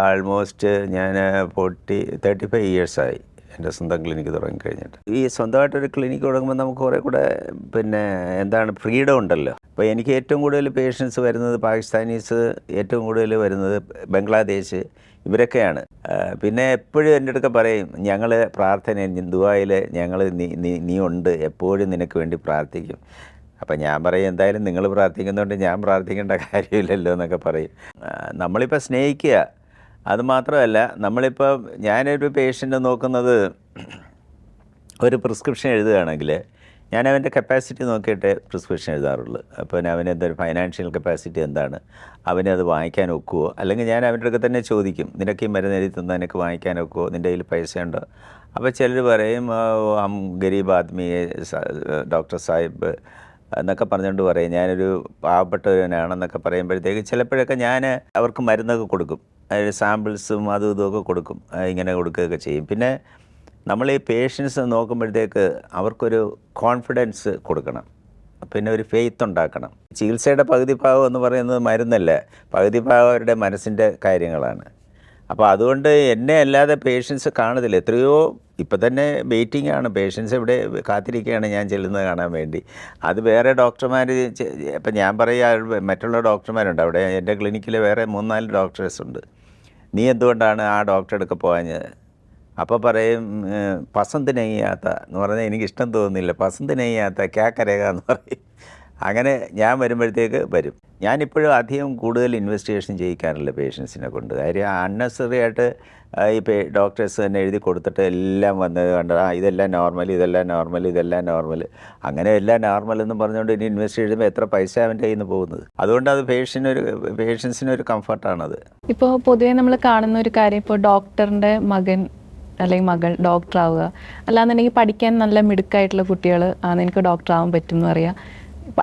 ആൾമോസ്റ്റ് ഞാൻ 35 yearsആയി എൻ്റെ സ്വന്തം ക്ലിനിക്ക് തുടങ്ങിക്കഴിഞ്ഞിട്ട്. ഈ സ്വന്തമായിട്ടൊരു ക്ലിനിക്ക് തുടങ്ങുമ്പോൾ നമുക്ക് കുറേ കൂടെ പിന്നെ ഫ്രീഡം ഉണ്ടല്ലോ. അപ്പോൾ എനിക്ക് ഏറ്റവും കൂടുതൽ പേഷ്യൻസ് വരുന്നത് പാകിസ്ഥാനീസ്, ഏറ്റവും കൂടുതൽ വരുന്നത് ബംഗ്ലാദേശ്, ഇവരൊക്കെയാണ്. പിന്നെ എപ്പോഴും എൻ്റെ അടുക്ക പറയും, ഞങ്ങൾ പ്രാർത്ഥന ദുആയിൽ ഞങ്ങൾ നീ ഉണ്ട്, എപ്പോഴും നിനക്ക് വേണ്ടി പ്രാർത്ഥിക്കും. അപ്പം ഞാൻ പറയും, എന്തായാലും നിങ്ങൾ പ്രാർത്ഥിക്കുന്നതുകൊണ്ട് ഞാൻ പ്രാർത്ഥിക്കേണ്ട കാര്യമില്ലല്ലോ എന്നൊക്കെ പറയും. നമ്മളിപ്പോൾ സ്നേഹിക്കുക, അതുമാത്രമല്ല നമ്മളിപ്പോൾ ഞാനൊരു പേഷ്യൻ്റ് നോക്കുന്നത്, ഒരു പ്രിസ്ക്രിപ്ഷൻ എഴുതുകയാണെങ്കിൽ ഞാൻ അവൻ്റെ കപ്പാസിറ്റി നോക്കിയിട്ട് പ്രിസ്ക്രിപ്ഷൻ എഴുതാറുള്ളൂ. അപ്പോൾ അവനെന്തൊരു ഫൈനാൻഷ്യൽ കപ്പാസിറ്റി എന്താണ്, അവനത് വാങ്ങിക്കാൻ ഒക്കുമോ, അല്ലെങ്കിൽ ഞാൻ അവൻ്റെ അടുത്ത് തന്നെ ചോദിക്കും, നിനക്ക് ഈ മരുന്ന് എഴുതി തന്നാൽ നിനക്ക് വാങ്ങിക്കാൻ ഒക്കുമോ, നിൻ്റെ കയ്യിൽ പൈസ ഉണ്ടോ. അപ്പോൾ ചിലർ പറയും ഗരീബ് ആദ്മി ഡോക്ടർ സാഹിബ് എന്നൊക്കെ പറഞ്ഞുകൊണ്ട് പറയും, ഞാനൊരു പാവപ്പെട്ടവനാണെന്നൊക്കെ പറയുമ്പോഴത്തേക്ക് ചിലപ്പോഴൊക്കെ ഞാൻ അവർക്ക് മരുന്നൊക്കെ കൊടുക്കും, അതായത് സാമ്പിൾസും അതും ഇതുമൊക്കെ കൊടുക്കും, ഇങ്ങനെ കൊടുക്കുകയൊക്കെ ചെയ്യും. പിന്നെ നമ്മൾ ഈ പേഷ്യൻസ് നോക്കുമ്പോഴത്തേക്ക് അവർക്കൊരു കോൺഫിഡൻസ് കൊടുക്കണം, പിന്നെ ഒരു ഫെയ്ത്ത് ഉണ്ടാക്കണം. ചികിത്സയുടെ പകുതി ഭാഗം എന്ന് പറയുന്നത് മരുന്നല്ല, പകുതി ഭാഗം അവരുടെ മനസ്സിൻ്റെ കാര്യങ്ങളാണ്. അപ്പോൾ അതുകൊണ്ട് എന്നെ അല്ലാതെ പേഷ്യൻസ് കാണത്തില്ല. എത്രയോ ഇപ്പം തന്നെ വെയിറ്റിംഗ് ആണ്, പേഷ്യൻസ് ഇവിടെ കാത്തിരിക്കുകയാണ് ഞാൻ ചെല്ലുന്നത് കാണാൻ വേണ്ടി. അത് വേറെ ഡോക്ടർമാർ, ഇപ്പം ഞാൻ പറയുക മറ്റുള്ള ഡോക്ടർമാരുണ്ട് അവിടെ, എൻ്റെ ക്ലിനിക്കിൽ വേറെ 3-4 ഡോക്ടേഴ്സ് ഉണ്ട്. നീ എന്തുകൊണ്ടാണ് ആ ഡോക്ടറെ അടുക്ക പോകാഞ്ഞത്? അപ്പോൾ പറയും, പസന്ത് നെയ്യാത്ത എന്ന് പറഞ്ഞാൽ എനിക്കിഷ്ടം തോന്നുന്നില്ല, പസന്ത് നെയ്യാത്ത ക്യാ കരേക എന്ന് പറയും. അങ്ങനെ ഞാൻ വരുമ്പോഴത്തേക്ക് വരും. ഞാനിപ്പോഴും അധികം കൂടുതൽ ഇൻവെസ്റ്റിഗേഷൻ ചെയ്യിക്കാറില്ല പേഷ്യൻസിനെ കൊണ്ട്. കാര്യം അൺനെസറി ആയിട്ട് ഈ ഡോക്ടേഴ്സ് തന്നെ എഴുതി കൊടുത്തിട്ട് എല്ലാം വന്നത് കണ്ട് ഇതെല്ലാം നോർമൽ, ഇതെല്ലാം നോർമൽ, അങ്ങനെ എല്ലാം നോർമൽ എന്ന് പറഞ്ഞുകൊണ്ട് ഇനി ഇൻവെസ്റ്റ് ചെയ്യുമ്പോൾ എത്ര പൈസ അവൻ്റെ കയ്യിൽ നിന്ന് പോകുന്നത്. അതുകൊണ്ട് അത് പേഷ്യൻസിനൊരു കംഫർട്ടാണത്. ഇപ്പോൾ പൊതുവേ നമ്മൾ കാണുന്ന ഒരു കാര്യം, ഇപ്പോൾ ഡോക്ടറിൻ്റെ മകൻ അല്ലെങ്കിൽ മകൾ ഡോക്ടർ ആവുക, അല്ലാന്നുണ്ടെങ്കിൽ പഠിക്കാൻ നല്ല മിടുക്കായിട്ടുള്ള കുട്ടികൾ എനിക്ക് ഡോക്ടർ ആവാൻ പറ്റും എന്ന് പറയാം,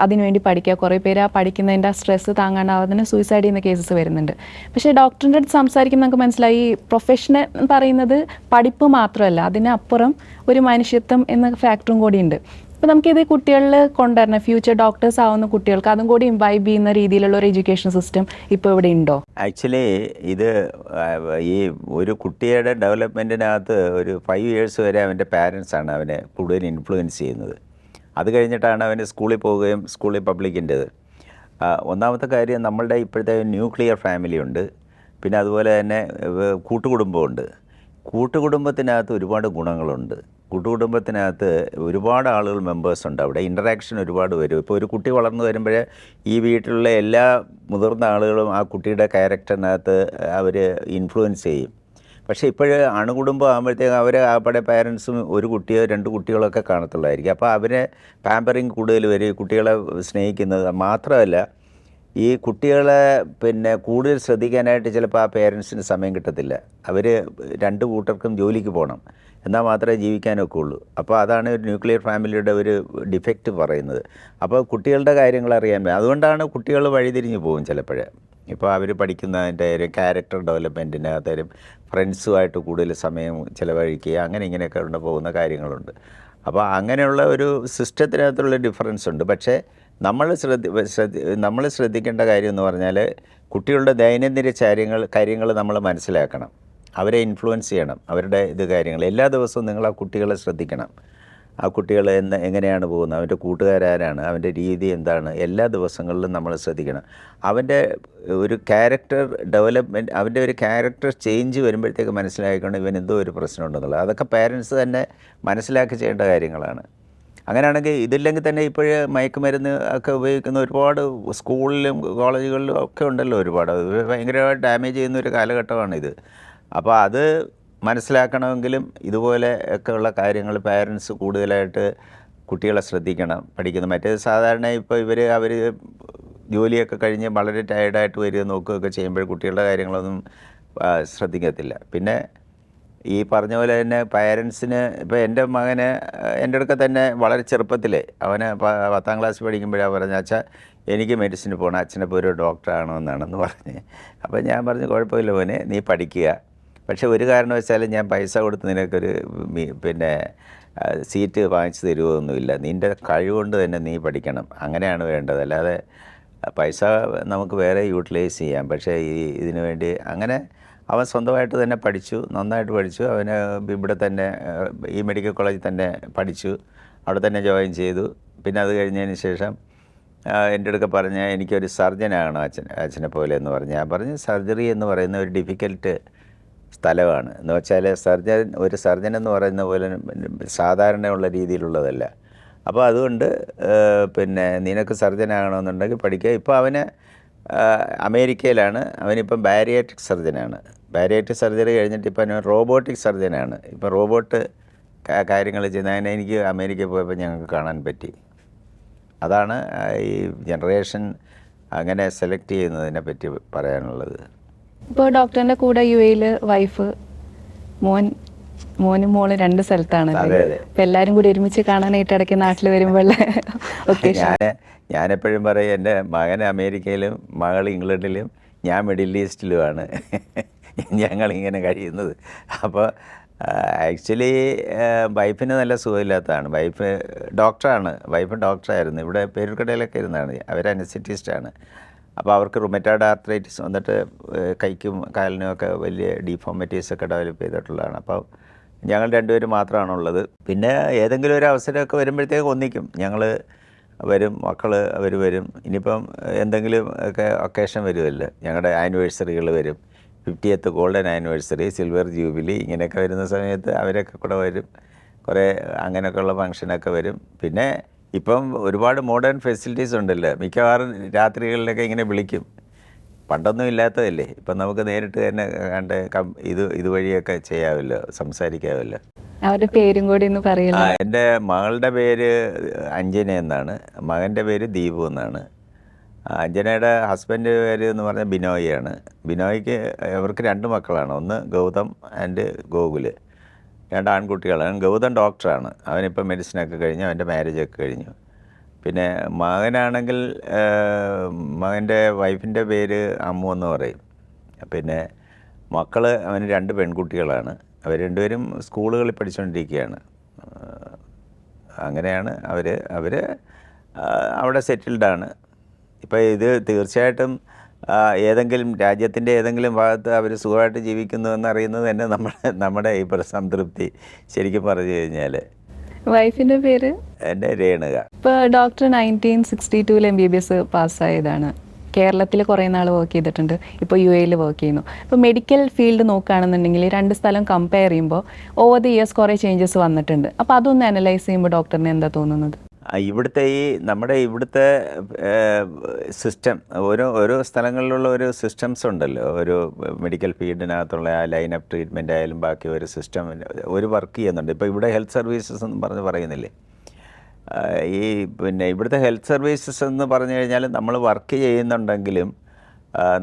അതിനുവേണ്ടി പഠിക്കുക. കുറേ പേര് ആ പഠിക്കുന്നതിൻ്റെ ആ സ്ട്രെസ്സ് താങ്ങാണ്ടാവുന്നതിന് സൂയിസൈഡ് ചെയ്യുന്ന കേസസ് വരുന്നുണ്ട്. പക്ഷേ ഡോക്ടറിൻ്റെ അടുത്ത് സംസാരിക്കുമ്പോൾ നമുക്ക് മനസ്സിലായി, ഈ പ്രൊഫഷൻ എന്ന് പറയുന്നത് പഠിപ്പ് മാത്രമല്ല, അതിനപ്പുറം ഒരു മനുഷ്യത്വം എന്ന ഫാക്ടറും കൂടിയുണ്ട്. അപ്പോൾ നമുക്കിത് കുട്ടികളിൽ കൊണ്ടുവരണം, ഫ്യൂച്ചർ ഡോക്ടേഴ്സ് ആവുന്ന കുട്ടികൾക്ക് അതും കൂടി ഇംബൈബ് ചെയ്യുന്ന രീതിയിലുള്ള ഒരു എഡ്യൂക്കേഷൻ സിസ്റ്റം ഇപ്പോൾ ഇവിടെ ഉണ്ടോ? ആക്ച്വലി ഇത് ഈ ഒരു കുട്ടിയുടെ ഡെവലപ്മെൻറ്റിനകത്ത് ഒരു 5 years വരെ അവൻ്റെ പാരൻസാണ് അവനെ കൂടുതൽ ഇൻഫ്ലുവൻസ് ചെയ്യുന്നത്. അത് കഴിഞ്ഞിട്ടാണ് അവന് സ്കൂളിൽ പോവുകയും സ്കൂളിൽ പബ്ലിക്കിൻ്റേത്. ഒന്നാമത്തെ കാര്യം, നമ്മളുടെ ഇപ്പോഴത്തെ ന്യൂക്ലിയർ ഫാമിലി ഉണ്ട്, പിന്നെ അതുപോലെ തന്നെ കൂട്ടുകുടുംബമുണ്ട്. കൂട്ടുകുടുംബത്തിനകത്ത് ഒരുപാട് ഗുണങ്ങളുണ്ട്. കൂട്ടുകുടുംബത്തിനകത്ത് ഒരുപാട് ആളുകൾ മെമ്പേഴ്സ് ഉണ്ട്. അവിടെ ഇൻറ്ററാക്ഷൻ ഒരുപാട് വരും. ഇപ്പോൾ ഒരു കുട്ടി വളർന്നു വരുമ്പോൾ ഈ വീട്ടിലുള്ള എല്ലാ മുതിർന്ന ആളുകളും ആ കുട്ടിയുടെ ക്യാരക്ടറിനകത്ത് അവർ ഇൻഫ്ലുവൻസ് ചെയ്യും. പക്ഷേ ഇപ്പോഴ് അണുകുടുംബം ആകുമ്പോഴത്തേക്കും അവർ അവിടെ പേരൻസും ഒരു കുട്ടിയോ 2 കുട്ടികളൊക്കെ കാണത്തുള്ളായിരിക്കും. അപ്പോൾ അവരെ പാമ്പറിങ് കൂടുതൽ വരും, കുട്ടികളെ സ്നേഹിക്കുന്നത് മാത്രമല്ല, ഈ കുട്ടികളെ കൂടുതൽ ശ്രദ്ധിക്കാനായിട്ട് ചിലപ്പോൾ ആ പേരൻസിന് സമയം കിട്ടത്തില്ല. അവർ 2 കൂട്ടർക്കും ജോലിക്ക് പോകണം, എന്നാൽ മാത്രമേ ജീവിക്കാനൊക്കെ ഉള്ളൂ. അപ്പോൾ അതാണ് ഒരു ന്യൂക്ലിയർ ഫാമിലിയുടെ ഒരു ഡിഫക്റ്റ് പറയുന്നത്. അപ്പോൾ കുട്ടികളുടെ കാര്യങ്ങൾ അറിയാൻ അതുകൊണ്ടാണ് കുട്ടികൾ വഴിതിരിഞ്ഞ് പോകും ചിലപ്പോഴേ. ഇപ്പോൾ അവർ പഠിക്കുന്നതിൻ്റെ ക്യാരക്ടർ ഡെവലപ്മെൻറ്റിനകത്തായാലും ഫ്രണ്ട്സുമായിട്ട് കൂടുതൽ സമയം ചിലവഴിക്കുക, അങ്ങനെ ഇങ്ങനെയൊക്കെ പോകുന്ന കാര്യങ്ങളുണ്ട്. അപ്പോൾ അങ്ങനെയുള്ള ഒരു സിസ്റ്റത്തിനകത്തുള്ള ഡിഫറൻസ് ഉണ്ട്. പക്ഷേ നമ്മൾ ശ്രദ്ധിക്കേണ്ട കാര്യം എന്ന് പറഞ്ഞാൽ കുട്ടികളുടെ ദൈനംദിന കാര്യങ്ങൾ നമ്മൾ മനസ്സിലാക്കണം, അവരെ ഇൻഫ്ലുവൻസ് ചെയ്യണം. അവരുടെ കാര്യങ്ങൾ എല്ലാ ദിവസവും നിങ്ങൾ ആ കുട്ടികളെ ശ്രദ്ധിക്കണം. ആ കുട്ടികൾ എങ്ങനെയാണ് പോകുന്നത്, അവൻ്റെ കൂട്ടുകാരാരാണ്, അവൻ്റെ രീതി എന്താണ്, എല്ലാ ദിവസങ്ങളിലും നമ്മൾ ശ്രദ്ധിക്കണം. അവൻ്റെ ഒരു ക്യാരക്ടർ ഡെവലപ്മെൻറ്റ്, അവൻ്റെ ഒരു ക്യാരക്ടർ ചേഞ്ച് വരുമ്പോഴത്തേക്ക് മനസ്സിലാക്കിക്കൊണ്ട് ഇവൻ എന്തോ ഒരു പ്രശ്നമുണ്ടെന്നുള്ളത്. അതൊക്കെ പേരൻസ് തന്നെ മനസ്സിലാക്കി ചെയ്യേണ്ട കാര്യങ്ങളാണ്. അങ്ങനെയാണെങ്കിൽ ഇതില്ലെങ്കിൽ തന്നെ ഇപ്പോൾ മയക്കുമരുന്ന് ഒക്കെ ഉപയോഗിക്കുന്ന ഒരുപാട് സ്കൂളിലും കോളേജുകളിലും ഒക്കെ ഉണ്ടല്ലോ ഒരുപാട്. അത് ഭയങ്കരമായിട്ട് ഡാമേജ് ചെയ്യുന്ന ഒരു കാലഘട്ടമാണിത്. അപ്പോൾ അത് മനസ്സിലാക്കണമെങ്കിലും ഇതുപോലെ ഒക്കെ ഉള്ള കാര്യങ്ങൾ പേരൻസ് കൂടുതലായിട്ട് കുട്ടികളെ ശ്രദ്ധിക്കണം, പഠിക്കുന്നത്. മറ്റേത് സാധാരണ ഇപ്പോൾ അവർ ജോലിയൊക്കെ കഴിഞ്ഞ് വളരെ ടയർഡായിട്ട് വരിക നോക്കുകയൊക്കെ ചെയ്യുമ്പോൾ കുട്ടികളുടെ കാര്യങ്ങളൊന്നും ശ്രദ്ധിക്കത്തില്ല. പിന്നെ ഈ പറഞ്ഞ പോലെ തന്നെ പേരൻസിന് ഇപ്പോൾ എൻ്റെ മകന് എൻ്റെ അടുക്ക തന്നെ വളരെ ചെറുപ്പത്തിലേ അവന് 10ാം ക്ലാസ് പഠിക്കുമ്പോഴാണ് പറഞ്ഞ അച്ഛാ എനിക്ക് മെഡിസിന് പോകണം, അച്ഛനിപ്പോൾ ഒരു ഡോക്ടറാണെന്നാണെന്ന് പറഞ്ഞ്. അപ്പോൾ ഞാൻ പറഞ്ഞു കുഴപ്പമില്ല മോനെ, നീ പഠിക്കുക, പക്ഷേ ഒരു കാരണവശാലും ഞാൻ പൈസ കൊടുത്ത് നിനക്കൊരു സീറ്റ് വാങ്ങിച്ചു തരുമൊന്നുമില്ല, നിൻ്റെ കഴിവുകൊണ്ട് തന്നെ നീ പഠിക്കണം, അങ്ങനെയാണ് വേണ്ടത്. അല്ലാതെ പൈസ നമുക്ക് വേറെ യൂട്ടിലൈസ് ചെയ്യാം, പക്ഷേ ഇതിനു വേണ്ടി അങ്ങനെ അവൻ സ്വന്തമായിട്ട് തന്നെ പഠിച്ചു, നന്നായിട്ട് പഠിച്ചു. അവന് ഇവിടെ തന്നെ ഈ മെഡിക്കൽ കോളേജിൽ തന്നെ പഠിച്ചു, അവിടെ തന്നെ ജോയിൻ ചെയ്തു. പിന്നെ അത് കഴിഞ്ഞതിന് ശേഷം എൻ്റെ അടുക്ക പറഞ്ഞ എനിക്കൊരു സർജനാകണം അച്ഛനെ പോലെ എന്ന് പറഞ്ഞ്. ഞാൻ പറഞ്ഞു സർജറി എന്ന് പറയുന്ന ഒരു ഡിഫിക്കൽട്ട് സ്ഥലമാണ്. എന്ന് വെച്ചാൽ ഒരു സർജൻ എന്ന് പറയുന്ന പോലെ സാധാരണയുള്ള രീതിയിലുള്ളതല്ല. അപ്പോൾ അതുകൊണ്ട് നിനക്ക് സർജനാകണമെന്നുണ്ടെങ്കിൽ പഠിക്കുക. ഇപ്പോൾ അവന് അമേരിക്കയിലാണ്, അവനിപ്പം ബാരിയാട്രിക് സർജനാണ്. ബാരിയാട്രിക് സർജറി കഴിഞ്ഞിട്ട് ഇപ്പം റോബോട്ടിക് സർജനാണ്. ഇപ്പം റോബോട്ട് കാര്യങ്ങൾ ചെയ്യുന്ന. അങ്ങനെ എനിക്ക് അമേരിക്കയിൽ പോയപ്പോൾ ഞങ്ങൾക്ക് കാണാൻ പറ്റി. അതാണ് ഈ ജനറേഷൻ അങ്ങനെ സെലക്ട് ചെയ്യുന്നതിനെ പറ്റി പറയാനുള്ളത്. ഇപ്പോൾ ഡോക്ടറിൻ്റെ കൂടെ UAE വൈഫ്, മോനും മോളും 2 സ്ഥലത്താണ്. ഇപ്പം എല്ലാവരും കൂടി ഒരുമിച്ച് കാണാനായിട്ട് ഇടയ്ക്ക് നാട്ടിൽ വരുമ്പോൾ ഓക്കെ. ഞാനെപ്പോഴും പറയും എൻ്റെ മകൻ അമേരിക്കയിലും മകൾ ഇംഗ്ലണ്ടിലും ഞാൻ മിഡിൽ ഈസ്റ്റിലുമാണ് ഞങ്ങളിങ്ങനെ കഴിയുന്നത്. അപ്പോൾ ആക്ച്വലി വൈഫിന് നല്ല സുഖമില്ലാത്തതാണ്. വൈഫ് ഡോക്ടറാണ്, വൈഫ് ഡോക്ടറായിരുന്നു, ഇവിടെ പേരൂർക്കടയിലൊക്കെ ഇരുന്നാണ്. അവർ അനസ്തറ്റിസ്റ്റാണ്. അപ്പോൾ അവർക്ക് റുമറ്റോയ്ഡ് ആർത്രൈറ്റിസ് വന്നിട്ട് കൈക്കും കാലിനും ഒക്കെ വലിയ ഡിഫോമിറ്റീസൊക്കെ ഡെവലപ്പ് ചെയ്തിട്ടുള്ളതാണ്. അപ്പോൾ ഞങ്ങൾ 2 പേര് മാത്രമാണുള്ളത്. പിന്നെ ഏതെങ്കിലും ഒരു അവസരമൊക്കെ വരുമ്പോഴത്തേക്ക് ഒന്നിക്കും, ഞങ്ങൾ വരും, മക്കൾ അവർ വരും. ഇനിയിപ്പം എന്തെങ്കിലും ഒക്കെ ഒക്കേഷൻ വരുമല്ലോ, ഞങ്ങളുടെ ആനിവേഴ്സറികൾ വരും, 50th golden anniversary, silver jubilee, ഇങ്ങനെയൊക്കെ വരുന്ന സമയത്ത് അവരൊക്കെ കൂടെ വരും. കുറേ അങ്ങനെയൊക്കെയുള്ള ഫങ്ഷനൊക്കെ വരും. പിന്നെ ഇപ്പം ഒരുപാട് മോഡേൺ ഫെസിലിറ്റീസ് ഉണ്ടല്ലോ, മിക്കവാറും രാത്രികളിലൊക്കെ ഇങ്ങനെ വിളിക്കും. പണ്ടൊന്നും ഇല്ലാത്തതല്ലേ, ഇപ്പം നമുക്ക് നേരിട്ട് തന്നെ കണ്ട് ഇതുവഴിയൊക്കെ ചെയ്യാമല്ലോ, സംസാരിക്കാമല്ലോ. അവരുടെ പേരും കൂടി ഒന്ന് പറയില്ല. എൻ്റെ മകളുടെ പേര് അഞ്ജന എന്നാണ്, മകൻ്റെ പേര് ദീപു എന്നാണ്. അഞ്ജനയുടെ ഹസ്ബൻഡ് പേര് എന്ന് പറഞ്ഞാൽ ബിനോയിയാണ്. ബിനോയ്ക്ക് അവർക്ക് 2 മക്കളാണ്, ഒന്ന് ഗൗതം ആൻഡ് ഗോകുൽ, 2 ആൺകുട്ടികളാണ്. ഗൗതം ഡോക്ടറാണ്, അവനിപ്പോൾ മെഡിസിനൊക്കെ കഴിഞ്ഞു, അവൻ്റെ മാരേജൊക്കെ കഴിഞ്ഞു. പിന്നെ മകനാണെങ്കിൽ മകൻ്റെ വൈഫിൻ്റെ പേര് അമ്മു എന്ന് പറയും. പിന്നെ മക്കൾ അവന് 2 പെൺകുട്ടികളാണ്. അവർ 2 പേരും സ്കൂളുകളിൽ പഠിച്ചുകൊണ്ടിരിക്കുകയാണ്. അങ്ങനെയാണ് അവർ അവിടെ സെറ്റിൽഡാണ്. ഇപ്പോൾ ഇത് തീർച്ചയായിട്ടും ഏതെങ്കിലും രാജ്യത്തിൻ്റെ ഏതെങ്കിലും ഭാഗത്ത് അവർ സുഖമായിട്ട് ജീവിക്കുന്നു എന്നറിയുന്നത് തന്നെ നമ്മുടെ ഈ സംതൃപ്തി ശരിക്കും പറഞ്ഞു കഴിഞ്ഞാൽ. വൈഫിൻ്റെ പേര് എൻ്റെ രേണുക. ഇപ്പോൾ ഡോക്ടർ 1962 MBBS പാസ്സായതാണ്. കേരളത്തിൽ കുറേ നാൾ വർക്ക് ചെയ്തിട്ടുണ്ട്, ഇപ്പോൾ UAE വർക്ക് ചെയ്യുന്നു. ഇപ്പോൾ മെഡിക്കൽ ഫീൽഡ് നോക്കുകയാണെന്നുണ്ടെങ്കിൽ 2 സ്ഥലം കമ്പയർ ചെയ്യുമ്പോൾ ഓവർ ദി ഇയേഴ്സ് കുറേ ചേഞ്ചസ് വന്നിട്ടുണ്ട്. അപ്പോൾ അതൊന്ന് അനലൈസ് ചെയ്യുമ്പോൾ ഡോക്ടറിന് എന്താ തോന്നുന്നത്? ഇവിടുത്തെ നമ്മുടെ ഇവിടുത്തെ സിസ്റ്റം ഓരോ സ്ഥലങ്ങളിലുള്ള ഒരു സിസ്റ്റംസ് ഉണ്ടല്ലോ. ഒരു മെഡിക്കൽ ഫീൽഡിനകത്തുള്ള ആ ലൈൻ അപ്പ് ട്രീറ്റ്മെൻ്റ് ആയാലും ബാക്കി ഒരു സിസ്റ്റം ഒരു വർക്ക് ചെയ്യുന്നുണ്ട്. ഇപ്പോൾ ഇവിടെ ഹെൽത്ത് സർവീസസ് എന്ന് പറയുന്നില്ലേ, പിന്നെ ഇവിടുത്തെ ഹെൽത്ത് സർവീസസ് എന്ന് പറഞ്ഞു കഴിഞ്ഞാൽ നമ്മൾ വർക്ക് ചെയ്യുന്നുണ്ടെങ്കിലും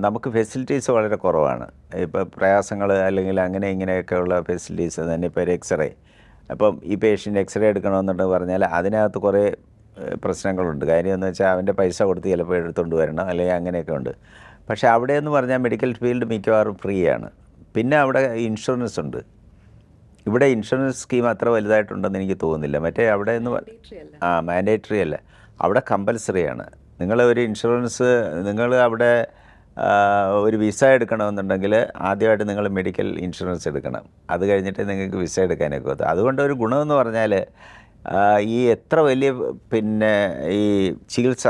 നമുക്ക് ഫെസിലിറ്റീസ് വളരെ കുറവാണ്. ഇപ്പോൾ പ്രയാസങ്ങൾ അല്ലെങ്കിൽ അങ്ങനെ ഇങ്ങനെയൊക്കെയുള്ള ഫെസിലിറ്റീസ് തന്നെ. ഇപ്പോൾ ഒരു എക്സ്റേ, അപ്പം ഈ പേഷ്യൻ്റ് എക്സ്റേ എടുക്കണമെന്നുണ്ടെന്ന് പറഞ്ഞാൽ അതിനകത്ത് കുറേ പ്രശ്നങ്ങളുണ്ട്. കാര്യം എന്ന് വെച്ചാൽ അവൻ്റെ പൈസ കൊടുത്ത് ചിലപ്പോൾ എടുത്തുകൊണ്ട് വരണം, അല്ലെങ്കിൽ അങ്ങനെയൊക്കെ ഉണ്ട്. പക്ഷേ അവിടെ എന്ന് പറഞ്ഞാൽ മെഡിക്കൽ ഫീൽഡ് മിക്കവാറും ഫ്രീ ആണ്. പിന്നെ അവിടെ ഇൻഷുറൻസ് ഉണ്ട്. ഇവിടെ ഇൻഷുറൻസ് സ്കീം അത്ര വലുതായിട്ടുണ്ടെന്ന് എനിക്ക് തോന്നുന്നില്ല. മറ്റേ അവിടെ എന്ന് മാൻഡേറ്ററി അല്ല, അവിടെ കമ്പൽസറിയാണ്. ഒരു ഇൻഷുറൻസ് നിങ്ങൾ അവിടെ ഒരു വിസ എടുക്കണമെന്നുണ്ടെങ്കിൽ ആദ്യമായിട്ട് നിങ്ങൾ മെഡിക്കൽ ഇൻഷുറൻസ് എടുക്കണം. അത് കഴിഞ്ഞിട്ട് നിങ്ങൾക്ക് വിസ എടുക്കാനൊക്കെ പറ്റും. അതുകൊണ്ട് ഒരു ഗുണമെന്ന് പറഞ്ഞാൽ ഈ എത്ര വലിയ പിന്നെ ഈ ചികിത്സ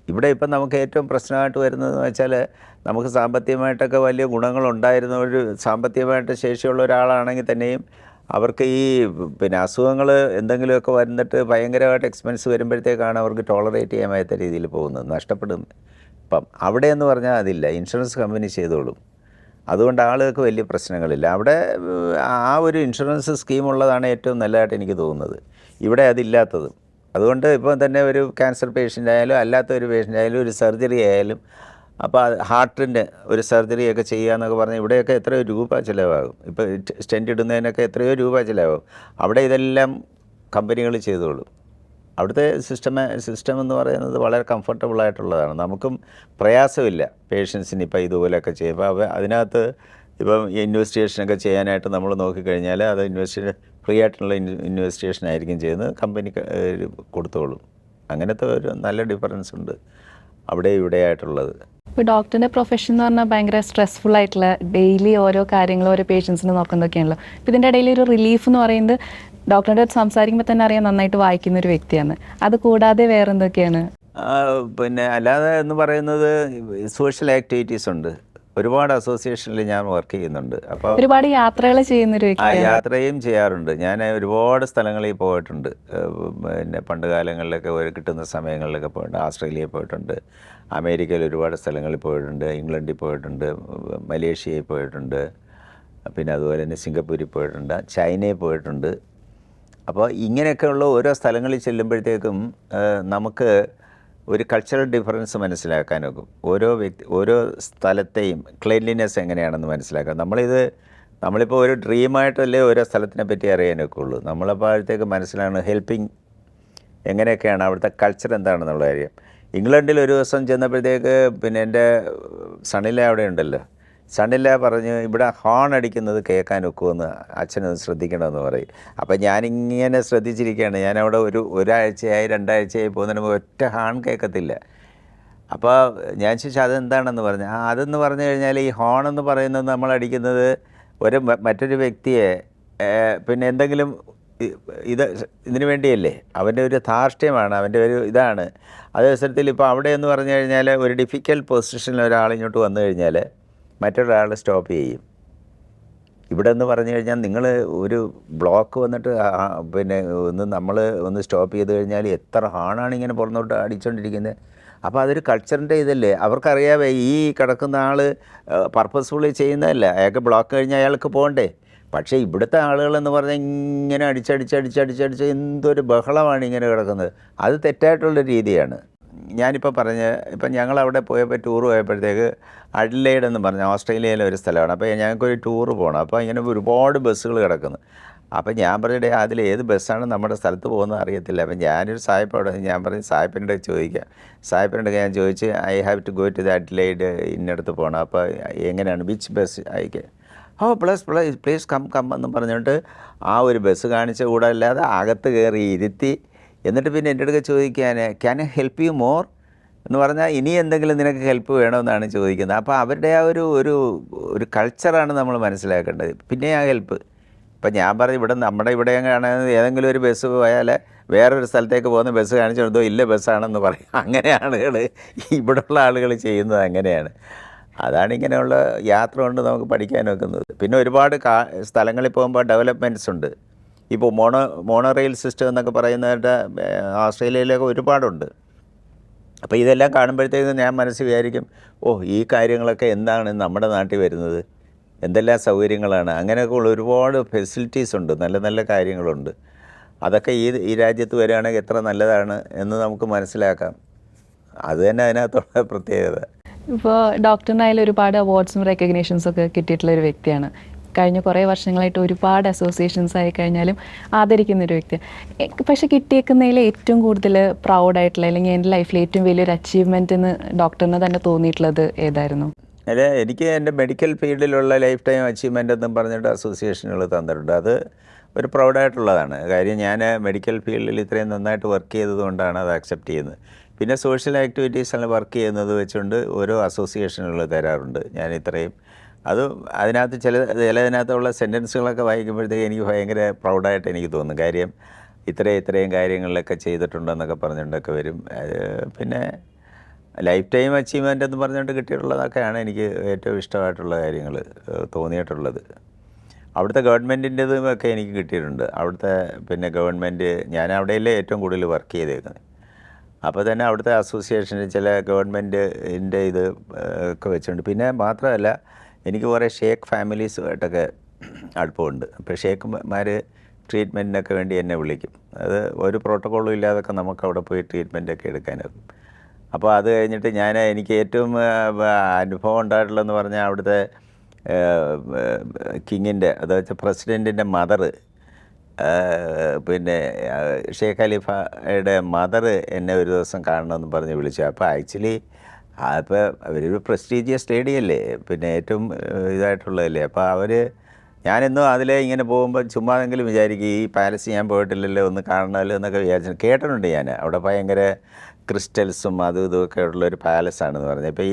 ഇവിടെ ഇപ്പം നമുക്ക് ഏറ്റവും പ്രശ്നമായിട്ട് വരുന്നതെന്ന് വെച്ചാൽ, നമുക്ക് സാമ്പത്തികമായിട്ടൊക്കെ വലിയ ഗുണങ്ങളുണ്ടായിരുന്ന ഒരു സാമ്പത്തികമായിട്ട് ശേഷിയുള്ള ഒരാളാണെങ്കിൽ തന്നെയും അവർക്ക് ഈ പിന്നെ അസുഖങ്ങൾ എന്തെങ്കിലുമൊക്കെ വന്നിട്ട് ഭയങ്കരമായിട്ട് എക്സ്പെൻസ് വരുമ്പോഴത്തേക്കാണ് അവർക്ക് ടോളറേറ്റ് ചെയ്യാൻ വയ്യാത്ത രീതിയിൽ പോകുന്നത്, നഷ്ടപ്പെടും. അപ്പം അവിടെ എന്ന് പറഞ്ഞാൽ അതില്ല, ഇൻഷുറൻസ് കമ്പനി ചെയ്തോളും. അതുകൊണ്ട് ആളുകൾക്ക് വലിയ പ്രശ്നങ്ങളില്ല. അവിടെ ആ ഒരു ഇൻഷുറൻസ് സ്കീം ഉള്ളതാണ് ഏറ്റവും നല്ലതായിട്ട് എനിക്ക് തോന്നുന്നത്. ഇവിടെ അതില്ലാത്തത്. അതുകൊണ്ട് ഇപ്പം തന്നെ ഒരു ക്യാൻസർ പേഷ്യൻ്റ് ആയാലും അല്ലാത്ത ഒരു പേഷ്യൻ്റ് ആയാലും ഒരു സർജറി ആയാലും, അപ്പോൾ ഹാർട്ടിൻ്റെ ഒരു സർജറിയൊക്കെ ചെയ്യുകയെന്നൊക്കെ പറഞ്ഞാൽ ഇവിടെയൊക്കെ എത്രയോ രൂപ ചിലവാകും. ഇപ്പോൾ സ്റ്റെൻറ്റ് ഇടുന്നതിനൊക്കെ എത്രയോ രൂപ ചിലവാകും. അവിടെ ഇതെല്ലാം കമ്പനികൾ ചെയ്തോളും. അവിടുത്തെ സിസ്റ്റം എന്ന് പറയുന്നത് വളരെ കംഫർട്ടബിളായിട്ടുള്ളതാണ്. നമുക്കും പ്രയാസമില്ല പേഷ്യൻസിന് ഇപ്പോൾ ഇതുപോലെയൊക്കെ ചെയ്യുമ്പോൾ. അതിനകത്ത് ഇപ്പം ഇൻവെസ്റ്റിഗേഷനൊക്കെ ചെയ്യാനായിട്ട് നമ്മൾ നോക്കിക്കഴിഞ്ഞാൽ അത് ഫ്രീ ആയിട്ടുള്ള ഇൻവെസ്റ്റിഗേഷൻ ആയിരിക്കും ചെയ്യുന്നത്, കമ്പനി കൊടുത്തോളും. അങ്ങനത്തെ ഒരു നല്ല ഡിഫറൻസ് ഉണ്ട് അവിടെ ഇവിടെ ആയിട്ടുള്ളത്. ഇപ്പോൾ ഡോക്ടറിൻ്റെ പ്രൊഫഷൻ എന്ന് പറഞ്ഞാൽ ഭയങ്കര സ്ട്രെസ്ഫുൾ ആയിട്ടുള്ള ഡെയിലി ഓരോ കാര്യങ്ങൾ ഓരോ പേഷ്യൻസിന് നോക്കുന്നതൊക്കെയാണല്ലോ. ഇപ്പോൾ ഇതിൻ്റെ ഇടയിൽ ഒരു റിലീഫ് എന്ന് പറയുന്നത് ഡോക്ടറിൻ്റെ അടുത്ത് സംസാരിക്കുമ്പോൾ തന്നെ അറിയാൻ നന്നായിട്ട് വായിക്കുന്ന ഒരു വ്യക്തിയാണ്. അത് കൂടാതെ വേറെ എന്തൊക്കെയാണ്? പിന്നെ അല്ലാതെ എന്ന് പറയുന്നത് സോഷ്യൽ ആക്ടിവിറ്റീസ് ഉണ്ട്. ഒരുപാട് അസോസിയേഷനിൽ ഞാൻ വർക്ക് ചെയ്യുന്നുണ്ട്. അപ്പോൾ ഒരുപാട് യാത്രകൾ ചെയ്യുന്നൊരു വ്യക്തി. യാത്രയും ചെയ്യാറുണ്ട്. ഞാൻ ഒരുപാട് സ്ഥലങ്ങളിൽ പോയിട്ടുണ്ട്. പിന്നെ പണ്ട് കാലങ്ങളിലൊക്കെ കിട്ടുന്ന സമയങ്ങളിലൊക്കെ പോയിട്ടുണ്ട്. ആസ്ട്രേലിയയിൽ പോയിട്ടുണ്ട്, അമേരിക്കയിൽ ഒരുപാട് സ്ഥലങ്ങളിൽ പോയിട്ടുണ്ട്, ഇംഗ്ലണ്ടിൽ പോയിട്ടുണ്ട്, മലേഷ്യയിൽ പോയിട്ടുണ്ട്, പിന്നെ അതുപോലെ തന്നെ സിംഗപ്പൂരിൽ പോയിട്ടുണ്ട്, ചൈനയിൽ പോയിട്ടുണ്ട്. അപ്പോൾ ഇങ്ങനെയൊക്കെയുള്ള ഓരോ സ്ഥലങ്ങളിൽ ചെല്ലുമ്പോഴത്തേക്കും നമുക്ക് ഒരു കൾച്ചറൽ ഡിഫറൻസ് മനസ്സിലാക്കാനൊക്കും. ഓരോ സ്ഥലത്തെയും ക്ലീൻലിനെസ് എങ്ങനെയാണെന്ന് മനസ്സിലാക്കാം. നമ്മളിപ്പോൾ ഒരു ഡ്രീമായിട്ടല്ലേ ഓരോ സ്ഥലത്തിനെ പറ്റി അറിയാനൊക്കെ ഉള്ളൂ. നമ്മളപ്പോഴത്തേക്ക് മനസ്സിലാണ് ഹെൽപ്പിംഗ് എങ്ങനെയൊക്കെയാണ് അവിടുത്തെ കൾച്ചർ എന്താണെന്നുള്ള കാര്യം. ഇംഗ്ലണ്ടിൽ ഒരു ദിവസം ചെന്നപ്പോഴത്തേക്ക് പിന്നെ എൻ്റെ സണില അവിടെ ഉണ്ടല്ലോ, സണില പറഞ്ഞ് ഇവിടെ ഹോൺ അടിക്കുന്നത് കേൾക്കാൻ ഒക്കുമെന്ന് അച്ഛനൊന്ന് ശ്രദ്ധിക്കണമെന്ന് പറയും. അപ്പം ഞാനിങ്ങനെ ശ്രദ്ധിച്ചിരിക്കുകയാണ്. ഞാനവിടെ ഒരാഴ്ചയായി 2 ആഴ്ചയായി പോകുന്നതിന് ഒറ്റ ഹോൺ കേൾക്കത്തില്ല. അപ്പോൾ ഞാൻ ചോദിച്ചാൽ അതെന്താണെന്ന് പറഞ്ഞു. അതെന്ന് പറഞ്ഞു കഴിഞ്ഞാൽ ഈ ഹോൺ എന്ന് പറയുന്നത് നമ്മൾ അടിക്കുന്നത് മറ്റൊരു വ്യക്തിയെ പിന്നെ എന്തെങ്കിലും ഇതിനു വേണ്ടിയല്ലേ, അവൻ്റെ ഒരു ധാർഷ്ട്യമാണ്, അവൻ്റെ ഒരു ഇതാണ്. അതേ അവസരത്തിൽ ഇപ്പോൾ അവിടെ എന്ന് പറഞ്ഞു കഴിഞ്ഞാൽ ഒരു ഡിഫിക്കൽട്ട് പൊസിഷനിൽ ഒരാൾ ഇങ്ങോട്ട് വന്നു കഴിഞ്ഞാൽ മറ്റൊരാൾ സ്റ്റോപ്പ് ചെയ്യും. ഇവിടെ എന്ന് പറഞ്ഞു കഴിഞ്ഞാൽ നിങ്ങൾ ഒരു ബ്ലോക്ക് വന്നിട്ട് പിന്നെ നമ്മൾ സ്റ്റോപ്പ് ചെയ്ത് കഴിഞ്ഞാൽ എത്ര ഹാണാണ് ഇങ്ങനെ പുറന്നോട്ട് അടിച്ചുകൊണ്ടിരിക്കുന്നത്. അപ്പോൾ അതൊരു കൾച്ചറിൻ്റെ ഇതല്ലേ. അവർക്കറിയാവേ ഈ കിടക്കുന്ന ആൾ പർപ്പസ്ഫുള്ളി ചെയ്യുന്നതല്ല, അയാൾക്ക് ബ്ലോക്ക് കഴിഞ്ഞാൽ അയാൾക്ക് പോകണ്ടേ. പക്ഷേ ഇവിടുത്തെ ആളുകളെന്ന് പറഞ്ഞാൽ ഇങ്ങനെ അടിച്ചടിച്ച് എന്തൊരു ബഹളമാണ് ഇങ്ങനെ കിടക്കുന്നത്. അത് തെറ്റായിട്ടുള്ള രീതിയാണ്. ഇപ്പം ഞങ്ങളവിടെ പോയപ്പോൾ ടൂർ പോയപ്പോഴത്തേക്ക് അഡ്ലെയ്ഡ് എന്ന് പറഞ്ഞ ഓസ്ട്രേലിയയിലെ ഒരു സ്ഥലമാണ്. അപ്പോൾ ഞങ്ങൾക്കൊരു ടൂറ് പോകണം. അപ്പോൾ ഇങ്ങനെ ഒരുപാട് ബസ്സുകൾ കിടക്കുന്നു. അപ്പോൾ ഞാൻ പറഞ്ഞിട്ട് അതിൽ ഏത് ബസ്സാണ് നമ്മുടെ സ്ഥലത്ത് പോകുന്നത് അറിയത്തില്ല. അപ്പം ഞാനൊരു സായിപ്പോടെ ഞാൻ പറഞ്ഞു സായിപ്പിനോട് ചോദിക്കാം. സായിപ്പിനോട് ഞാൻ ചോദിച്ച് I have to go to the Adelaide ഇന്നടത്ത് പോകണം. അപ്പോൾ എങ്ങനെയാണ് വിച്ച് ബസ് അയക്കുക? പ്ലീസ് കം എന്ന് പറഞ്ഞിട്ട് ആ ഒരു ബസ് കാണിച്ച കൂടെ അല്ലാതെ അകത്ത് കയറി ഇരുത്തി. എന്നിട്ട് പിന്നെ എൻ്റെ അടുത്ത് ചോദിക്കാൻ can I help you more എന്ന് പറഞ്ഞാൽ ഇനി എന്തെങ്കിലും നിനക്ക് ഹെൽപ്പ് വേണമെന്നാണ് ചോദിക്കുന്നത്. അപ്പോൾ അവരുടെ ആ ഒരു കൾച്ചറാണ് നമ്മൾ മനസ്സിലാക്കേണ്ടത്. പിന്നെ ആ ഹെൽപ്പ് അപ്പം ഞാൻ പറഞ്ഞു ഇവിടെ നമ്മുടെ ഇവിടെ കാണുന്നത് ഏതെങ്കിലും ഒരു ബസ് പോയാൽ വേറൊരു സ്ഥലത്തേക്ക് പോകുന്ന ബസ് കാണിച്ചു കൊടുത്തോ ഇല്ല ബസ്സാണെന്ന് പറയും. അങ്ങനെ ആളുകൾ ഇവിടെയുള്ള ആളുകൾ ചെയ്യുന്നത് അങ്ങനെയാണ്. അതാണ് ഇങ്ങനെയുള്ള യാത്ര കൊണ്ട് നമുക്ക് പഠിക്കാൻ വെക്കുന്നത്. പിന്നെ ഒരുപാട് സ്ഥലങ്ങളിൽ പോകുമ്പോൾ ഡെവലപ്മെൻറ്റ്സ് ഉണ്ട്. ഇപ്പോൾ മോണോറെയിൽ സിസ്റ്റം എന്നൊക്കെ പറയുന്നതായിട്ട് ഓസ്ട്രേലിയയിലൊക്കെ ഒരുപാടുണ്ട്. അപ്പോൾ ഇതെല്ലാം കാണുമ്പോഴത്തേക്കും ഞാൻ മനസ്സിൽ വിചാരിക്കും, ഈ കാര്യങ്ങളൊക്കെ എന്താണ് നമ്മുടെ നാട്ടിൽ വരുന്നത്, എന്തെല്ലാം സൗകര്യങ്ങളാണ്. അങ്ങനെയൊക്കെ ഉള്ള ഒരുപാട് ഫെസിലിറ്റീസ് ഉണ്ട്, നല്ല നല്ല കാര്യങ്ങളുണ്ട്. അതൊക്കെ ഈ രാജ്യത്ത് വരികയാണെങ്കിൽ എത്ര നല്ലതാണ് എന്ന് നമുക്ക് മനസ്സിലാക്കാം. അത് തന്നെ അതിനകത്തുള്ള പ്രത്യേകത. ഇപ്പോൾ ഡോക്ടറിനായാലും ഒരുപാട് അവാർഡ്സും റെക്കഗ്നേഷൻസും ഒക്കെ കിട്ടിയിട്ടുള്ള ഒരു വ്യക്തിയാണ്. കഴിഞ്ഞ കുറേ വർഷങ്ങളായിട്ട് ഒരുപാട് അസോസിയേഷൻസ് ആയി കഴിഞ്ഞാലും ആദരിക്കുന്ന ഒരു വ്യക്തിയാണ്. പക്ഷേ കിട്ടിയേക്കുന്നതിൽ ഏറ്റവും കൂടുതൽ പ്രൗഡായിട്ടുള്ള അല്ലെങ്കിൽ എൻ്റെ ലൈഫിൽ ഏറ്റവും വലിയൊരു അച്ചീവ്മെൻ്റ് എന്ന് ഡോക്ടറിന് തന്നെ തോന്നിയിട്ടുള്ളത് ഏതായിരുന്നു? അല്ല, എനിക്ക് എൻ്റെ മെഡിക്കൽ ഫീൽഡിലുള്ള ലൈഫ് ടൈം അച്ചീവ്മെൻ്റ് എന്നും പറഞ്ഞിട്ട് അസോസിയേഷനുകൾ തന്നിട്ടുണ്ട്. അത് ഒരു പ്രൗഡായിട്ടുള്ളതാണ്. കാര്യം ഞാൻ മെഡിക്കൽ ഫീൽഡിൽ ഇത്രയും നന്നായിട്ട് വർക്ക് ചെയ്തതുകൊണ്ടാണ് അത് അക്സെപ്റ്റ് ചെയ്യുന്നത്. പിന്നെ സോഷ്യൽ ആക്ടിവിറ്റീസിൽ വർക്ക് ചെയ്യുന്നത് വെച്ചുകൊണ്ട് ഓരോ അസോസിയേഷനുകൾ തരാറുണ്ട്. ഞാൻ ഇത്രയും അതിനകത്ത് ചിലതിനകത്തുള്ള സെൻറ്റൻസുകളൊക്കെ വായിക്കുമ്പോഴത്തേക്ക് എനിക്ക് ഭയങ്കര പ്രൗഡായിട്ട് എനിക്ക് തോന്നും. കാര്യം ഇത്രയും കാര്യങ്ങളിലൊക്കെ ചെയ്തിട്ടുണ്ടെന്നൊക്കെ പറഞ്ഞുകൊണ്ടൊക്കെ വരും. പിന്നെ ലൈഫ് ടൈം അച്ചീവ്മെൻ്റ് എന്ന് പറഞ്ഞുകൊണ്ട് കിട്ടിയിട്ടുള്ളതൊക്കെയാണ് എനിക്ക് ഏറ്റവും ഇഷ്ടമായിട്ടുള്ള കാര്യങ്ങൾ തോന്നിയിട്ടുള്ളത്. അവിടുത്തെ ഗവൺമെൻറ്റിൻ്റെതും ഒക്കെ എനിക്ക് കിട്ടിയിട്ടുണ്ട്. അവിടുത്തെ പിന്നെ ഗവൺമെൻറ്, ഞാൻ അവിടെയല്ലേ ഏറ്റവും കൂടുതൽ വർക്ക് ചെയ്തേക്കുന്നത്. അപ്പോൾ തന്നെ അവിടുത്തെ അസോസിയേഷന് ചില ഗവൺമെൻറ്റിൻ്റെ ഇത് ഒക്കെ വെച്ചിട്ടുണ്ട്. പിന്നെ മാത്രമല്ല എനിക്ക് കുറേ ഷേക്ക് ഫാമിലീസുമായിട്ടൊക്കെ അടുപ്പമുണ്ട്. അപ്പോൾ ഷേക്കുമാർ ട്രീറ്റ്മെൻറ്റിനൊക്കെ വേണ്ടി എന്നെ വിളിക്കും. അത് ഒരു പ്രോട്ടോക്കോളും ഇല്ലാതൊക്കെ നമുക്ക് അവിടെ പോയി ട്രീറ്റ്മെൻറ്റൊക്കെ എടുക്കാനാകും. അപ്പോൾ അത് കഴിഞ്ഞിട്ട് എനിക്ക് ഏറ്റവും അനുഭവം ഉണ്ടായിട്ടുള്ളതെന്ന് പറഞ്ഞാൽ അവിടുത്തെ കിങ്ങിൻ്റെ, അതായത് പ്രസിഡൻറ്റിൻ്റെ മദറ്, പിന്നെ ഷേഖ് ഖലീഫയുടെ മദർ എന്നെ ഒരു ദിവസം കാണണമെന്ന് പറഞ്ഞ് വിളിച്ചു. അപ്പോൾ ആക്ച്വലി അപ്പോൾ അവരൊരു പ്രസ്റ്റീജിയസ് സ്റ്റേഡിയല്ലേ, പിന്നെ ഏറ്റവും ഇതായിട്ടുള്ളതല്ലേ. അപ്പോൾ ഞാനെന്നും അതിലേ ഇങ്ങനെ പോകുമ്പോൾ ചുമ്മാതെങ്കിലും വിചാരിക്കും ഈ പാലസ് ഞാൻ പോയിട്ടില്ലല്ലോ, ഒന്ന് കാണണമല്ലോ എന്നൊക്കെ വിചാരിച്ചു. കേട്ടിട്ടുണ്ട് ഞാൻ അവിടെ ഭയങ്കര ക്രിസ്റ്റൽസും അതും ഇതുമൊക്കെ ഉള്ളൊരു പാലസാണെന്ന് പറഞ്ഞു. അപ്പോൾ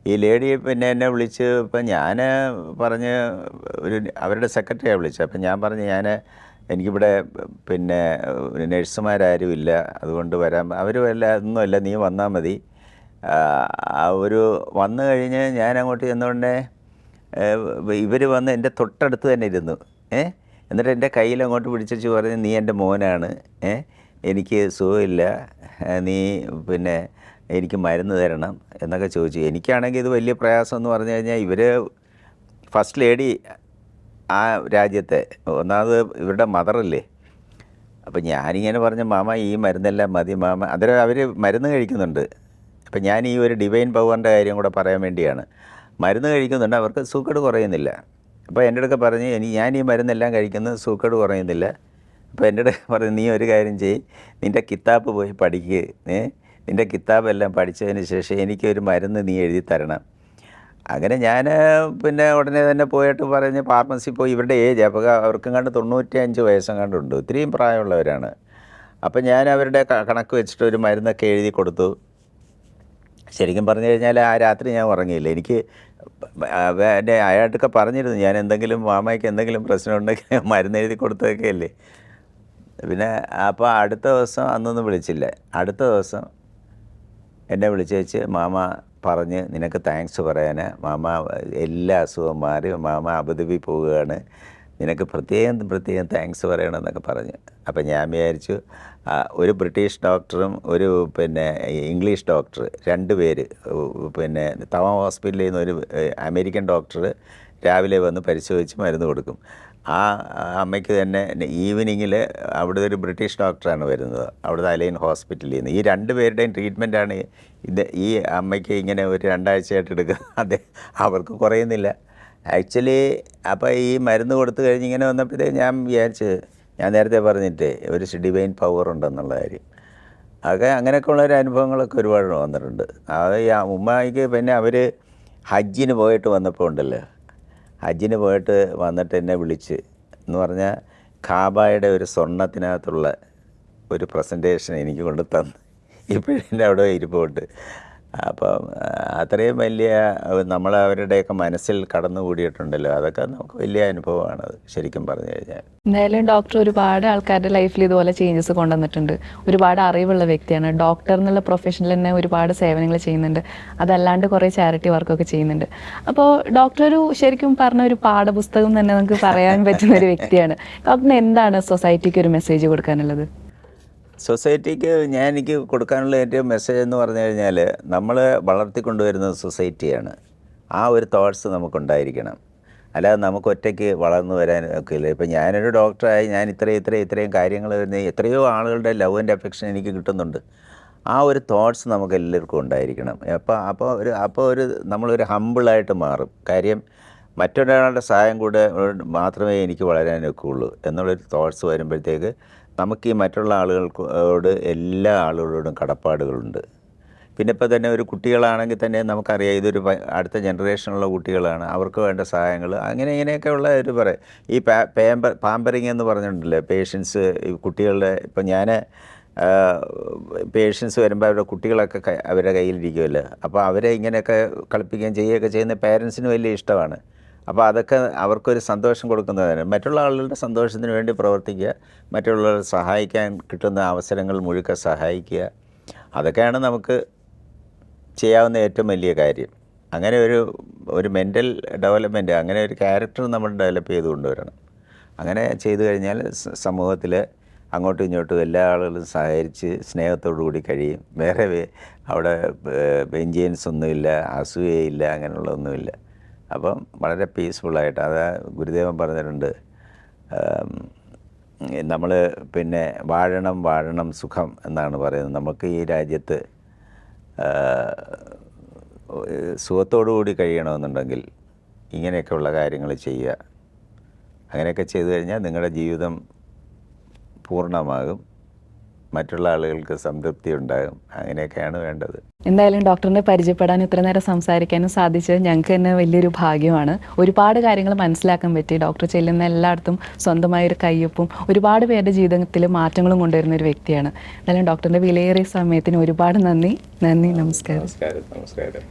ഈ ലേഡി പിന്നെ എന്നെ വിളിച്ച് ഇപ്പം ഞാൻ പറഞ്ഞ് അവരുടെ സെക്രട്ടറിയാണ് വിളിച്ചത്. അപ്പം ഞാൻ പറഞ്ഞു എനിക്കിവിടെ പിന്നെ നഴ്സുമാരാരും ഇല്ല, അതുകൊണ്ട് വരാൻ ഒന്നുമല്ല, നീ വന്നാൽ മതി. വന്നു കഴിഞ്ഞ് ഞാൻ അങ്ങോട്ട് ചെന്നുകൊണ്ടേ ഇവർ വന്ന് എൻ്റെ തൊട്ടടുത്ത് തന്നെ ഇരുന്നു. എന്നിട്ട് എൻ്റെ കയ്യിൽ അങ്ങോട്ട് പിടിച്ചു പറഞ്ഞ്, നീ എൻ്റെ മോനാണ്, എനിക്ക് സുഖമില്ല, നീ പിന്നെ എനിക്ക് മരുന്ന് തരണം എന്നൊക്കെ ചോദിച്ചു. എനിക്കാണെങ്കിൽ ഇത് വലിയ പ്രയാസം എന്ന് പറഞ്ഞു കഴിഞ്ഞാൽ ഇവർ ഫസ്റ്റ് ലേഡി ആ രാജ്യത്തെ, ഒന്നാമത് ഇവരുടെ മദറല്ലേ. അപ്പം ഞാനിങ്ങനെ പറഞ്ഞു, മാമ ഈ മരുന്നെല്ലാം മതി മാമ. അന്നേരം അവർ മരുന്ന് കഴിക്കുന്നുണ്ട്. അപ്പം ഞാൻ ഈ ഒരു ഡിവൈൻ പവറിൻ്റെ കാര്യം കൂടെ പറയാൻ വേണ്ടിയാണ്. മരുന്ന് കഴിക്കുന്നുണ്ട്, അവർക്ക് സൂക്കേട് കുറയുന്നില്ല. അപ്പോൾ എൻ്റെ അടുക്ക പറഞ്ഞ് ഞാൻ ഈ മരുന്നെല്ലാം കഴിക്കുന്നത് സൂക്കേട് കുറയുന്നില്ല. അപ്പോൾ എൻ്റെ അടുക്ക പറഞ്ഞു, നീ ഒരു കാര്യം ചെയ്യ്, നിൻ്റെ കിതാബ് പോയി പഠിക്കുക, നിൻ്റെ കിതാബെല്ലാം പഠിച്ചതിന് ശേഷം എനിക്കൊരു മരുന്ന് നീ എഴുതി തരണം. അങ്ങനെ ഞാൻ പിന്നെ ഉടനെ തന്നെ പോയിട്ട് പറഞ്ഞ് ഫാർമസി പോയി. ഇവരുടെ ഏജ് അപ്പോൾ അവർക്കും കണ്ട് 95 വയസ്സും കണ്ടുണ്ട്, ഒത്തിരിയും പ്രായമുള്ളവരാണ്. അപ്പം ഞാൻ അവരുടെ കണക്ക് വെച്ചിട്ട് ഒരു മരുന്നൊക്കെ എഴുതി കൊടുത്തു. ശരിക്കും പറഞ്ഞു കഴിഞ്ഞാൽ ആ രാത്രി ഞാൻ ഉറങ്ങിയില്ല. എനിക്ക് അയാളൊക്കെ പറഞ്ഞിരുന്നു, ഞാൻ എന്തെങ്കിലും മാമയ്ക്ക് എന്തെങ്കിലും പ്രശ്നം ഉണ്ടെങ്കിൽ മരുന്ന് എഴുതി കൊടുത്തതൊക്കെ അല്ലേ. പിന്നെ അപ്പോൾ അടുത്ത ദിവസം അന്നൊന്നും വിളിച്ചില്ല. അടുത്ത ദിവസം എന്നെ വിളിച്ച് വെച്ച്, മാമ പറഞ്ഞ് നിനക്ക് താങ്ക്സ് പറയാൻ, മാമ എല്ലാ അസുഖവും മാറി, മാമ അബുദാബി പോവുകയാണ്, നിനക്ക് പ്രത്യേകം താങ്ക്സ് പറയണമെന്നൊക്കെ പറഞ്ഞു. അപ്പം ഞാൻ വിചാരിച്ചു ഒരു ബ്രിട്ടീഷ് ഡോക്ടറും ഒരു പിന്നെ ഇംഗ്ലീഷ് ഡോക്ടർ, 2 പേര്, പിന്നെ തവ ഹോസ്പിറ്റലിൽ നിന്ന് ഒരു അമേരിക്കൻ ഡോക്ടർ രാവിലെ വന്ന് പരിശോധിച്ച് മരുന്ന് കൊടുക്കും. ആ അമ്മയ്ക്ക് തന്നെ ഈവനിങ്ങിൽ അവിടെ ഒരു ബ്രിട്ടീഷ് ഡോക്ടറാണ് വരുന്നത്, അവിടുത്തെ അലൈൻ ഹോസ്പിറ്റലിൽ നിന്ന്. ഈ 2 പേരുടെയും ട്രീറ്റ്മെൻറ്റാണ് ഈ അമ്മയ്ക്ക് ഇങ്ങനെ ഒരു 2 ആഴ്ചയായിട്ട് എടുക്കുന്നത്. അവർക്ക് കുറയുന്നില്ല ആക്ച്വലി. അപ്പോൾ ഈ മരുന്ന് കൊടുത്തു കഴിഞ്ഞ് ഇങ്ങനെ വന്നപ്പോഴത്തേക്ക് ഞാൻ വിചാരിച്ച്, ഞാൻ നേരത്തെ പറഞ്ഞിട്ടേ ഒരു ഡിവൈൻ പവർ ഉണ്ടെന്നുള്ള കാര്യം. അങ്ങനെയൊക്കെ ഉള്ളൊരു അനുഭവങ്ങളൊക്കെ ഒരുപാട് വന്നിട്ടുണ്ട്. അത് ഈ ഉമ്മായിക്ക് പിന്നെ അവർ ഹജ്ജിന് പോയിട്ട് വന്നപ്പോൾ ഉണ്ടല്ലോ, ഹജ്ജിന് പോയിട്ട് വന്നിട്ട് എന്നെ വിളിച്ച് എന്ന് പറഞ്ഞാൽ ഖാബയുടെ ഒരു സ്വർണ്ണത്തിനകത്തുള്ള ഒരു പ്രസൻറ്റേഷൻ എനിക്ക് കൊണ്ട് തന്നു. ഇപ്പോഴെൻ്റെ അവിടെ ഇരിപ്പുണ്ട്. അപ്പം അത്രയും വലിയ നമ്മൾ അവരുടെയൊക്കെ മനസ്സിൽ കടന്നുകൂടിയിട്ടുണ്ടല്ലോ, അതൊക്കെ നമുക്ക് വലിയ അനുഭവമാണത് ശരിക്കും പറഞ്ഞു കഴിഞ്ഞാൽ. എന്തായാലും ഡോക്ടർ ഒരുപാട് ആൾക്കാരുടെ ലൈഫിൽ ഇതുപോലെ ചേഞ്ചസ് കൊണ്ടുവന്നിട്ടുണ്ട്. ഒരുപാട് അറിവുള്ള വ്യക്തിയാണ്. ഡോക്ടർ എന്നുള്ള പ്രൊഫഷനിൽ തന്നെ ഒരുപാട് സേവനങ്ങൾ ചെയ്യുന്നുണ്ട്. അതല്ലാണ്ട് കുറേ ചാരിറ്റി വർക്കൊക്കെ ചെയ്യുന്നുണ്ട്. അപ്പോൾ ഡോക്ടർ ഒരു ശരിക്കും പറഞ്ഞ ഒരു പാഠപുസ്തകം തന്നെ നമുക്ക് പറയാൻ പറ്റുന്ന ഒരു വ്യക്തിയാണ്. ഡോക്ടറിന് എന്താണ് സൊസൈറ്റിക്ക് ഒരു മെസ്സേജ് കൊടുക്കാനുള്ളത്? സൊസൈറ്റിക്ക് എനിക്ക് കൊടുക്കാനുള്ള ഏറ്റവും മെസ്സേജ് എന്ന് പറഞ്ഞു കഴിഞ്ഞാൽ, നമ്മൾ വളർത്തിക്കൊണ്ടുവരുന്നത് സൊസൈറ്റിയാണ്. ആ ഒരു തോട്ട്സ് നമുക്കുണ്ടായിരിക്കണം. അല്ലാതെ നമുക്ക് ഒറ്റയ്ക്ക് വളർന്നു വരാൻ ഒക്കെ ഇല്ല. ഇപ്പം ഞാനൊരു ഡോക്ടറായി ഞാൻ ഇത്രയും കാര്യങ്ങൾ വരുന്ന എത്രയോ ആളുകളുടെ ലവ് ആൻഡ് അഫെക്ഷൻ എനിക്ക് കിട്ടുന്നുണ്ട്. ആ ഒരു തോട്ട്സ് നമുക്ക് എല്ലാവർക്കും ഉണ്ടായിരിക്കണം. അപ്പോൾ നമ്മളൊരു ഹമ്പിളായിട്ട് മാറും. കാര്യം മറ്റൊരാളുടെ സഹായം കൂടെ മാത്രമേ എനിക്ക് വളരാനൊക്കെ ഉള്ളൂ എന്നുള്ളൊരു തോട്ട്സ് വരുമ്പോഴത്തേക്ക് നമുക്ക് ഈ മറ്റുള്ള ആളുകൾക്കോട് എല്ലാ ആളുകളോടും കടപ്പാടുകളുണ്ട്. പിന്നെ ഇപ്പോൾ തന്നെ ഒരു കുട്ടികളാണെങ്കിൽ തന്നെ നമുക്കറിയാം ഇതൊരു അടുത്ത ജനറേഷനുള്ള കുട്ടികളാണ്, അവർക്ക് വേണ്ട സഹായങ്ങൾ ഇങ്ങനെയൊക്കെയുള്ള ഒരു പറയും ഈ പാമ്പറിങ് എന്ന് പറഞ്ഞിട്ടുണ്ടല്ലോ, പേഷ്യൻസ് കുട്ടികളുടെ. ഇപ്പം ഞാൻ പേഷ്യൻസ് വരുമ്പോൾ അവരുടെ കുട്ടികളൊക്കെ അവരുടെ കയ്യിലിരിക്കുമല്ലോ, അപ്പോൾ അവരെ ഇങ്ങനെയൊക്കെ കളിപ്പിക്കുകയും ചെയ്യുകയൊക്കെ ചെയ്യുന്ന പേരൻസിന് വലിയ ഇഷ്ടമാണ്. അപ്പോൾ അതൊക്കെ അവർക്കൊരു സന്തോഷം കൊടുക്കുന്നതാണ്. മറ്റുള്ള ആളുകളുടെ സന്തോഷത്തിന് വേണ്ടി പ്രവർത്തിക്കുക, മറ്റുള്ളവരെ സഹായിക്കാൻ കിട്ടുന്ന അവസരങ്ങൾ മുഴുക്കെ സഹായിക്കുക, അതൊക്കെയാണ് നമുക്ക് ചെയ്യാവുന്ന ഏറ്റവും വലിയ കാര്യം. അങ്ങനെ ഒരു മെൻ്റൽ ഡെവലപ്മെൻറ്റ്, അങ്ങനെ ഒരു ക്യാരക്ടർ നമ്മൾ ഡെവലപ്പ് ചെയ്ത് കൊണ്ടുവരണം. അങ്ങനെ ചെയ്തു കഴിഞ്ഞാൽ സമൂഹത്തിൽ അങ്ങോട്ടും ഇങ്ങോട്ടും എല്ലാ ആളുകളും സഹകരിച്ച് സ്നേഹത്തോടു കൂടി കഴിയും. വേറെ അവിടെ വെഞ്ചിയൻസ് ഒന്നുമില്ല, അസൂയയില്ല, അങ്ങനെയുള്ളതൊന്നുമില്ല. അപ്പം വളരെ പീസ്ഫുള്ളായിട്ട്, അത് ഗുരുദേവൻ പറഞ്ഞിട്ടുണ്ട്, നമ്മൾ പിന്നെ വാഴണം സുഖം എന്നാണ് പറയുന്നത്. നമുക്ക് ഈ രാജ്യത്ത് സുഖത്തോടു കൂടി കഴിയണമെന്നുണ്ടെങ്കിൽ ഇങ്ങനെയൊക്കെയുള്ള കാര്യങ്ങൾ ചെയ്യുക. അങ്ങനെയൊക്കെ ചെയ്തു കഴിഞ്ഞാൽ നിങ്ങളുടെ ജീവിതം പൂർണ്ണമാകും, മറ്റുള്ള ആളുകൾക്ക് സംതൃപ്തി ഉണ്ടാകും. അങ്ങനെയൊക്കെയാണ് വേണ്ടത്. എന്തായാലും ഡോക്ടറിനെ പരിചയപ്പെടാനും ഇത്ര നേരം സംസാരിക്കാനും സാധിച്ചത് ഞങ്ങൾക്ക് തന്നെ വലിയൊരു ഭാഗ്യമാണ്. ഒരുപാട് കാര്യങ്ങൾ മനസ്സിലാക്കാൻ പറ്റി. ഡോക്ടർ ചെല്ലുന്ന എല്ലായിടത്തും സ്വന്തമായൊരു കയ്യൊപ്പും ഒരുപാട് പേരുടെ ജീവിതത്തിൽ മാറ്റങ്ങളും കൊണ്ടുവരുന്ന ഒരു വ്യക്തിയാണ്. എന്തായാലും ഡോക്ടറിൻ്റെ വിലയേറിയ സമയത്തിന് ഒരുപാട് നന്ദി. നമസ്കാരം. നമസ്കാരം.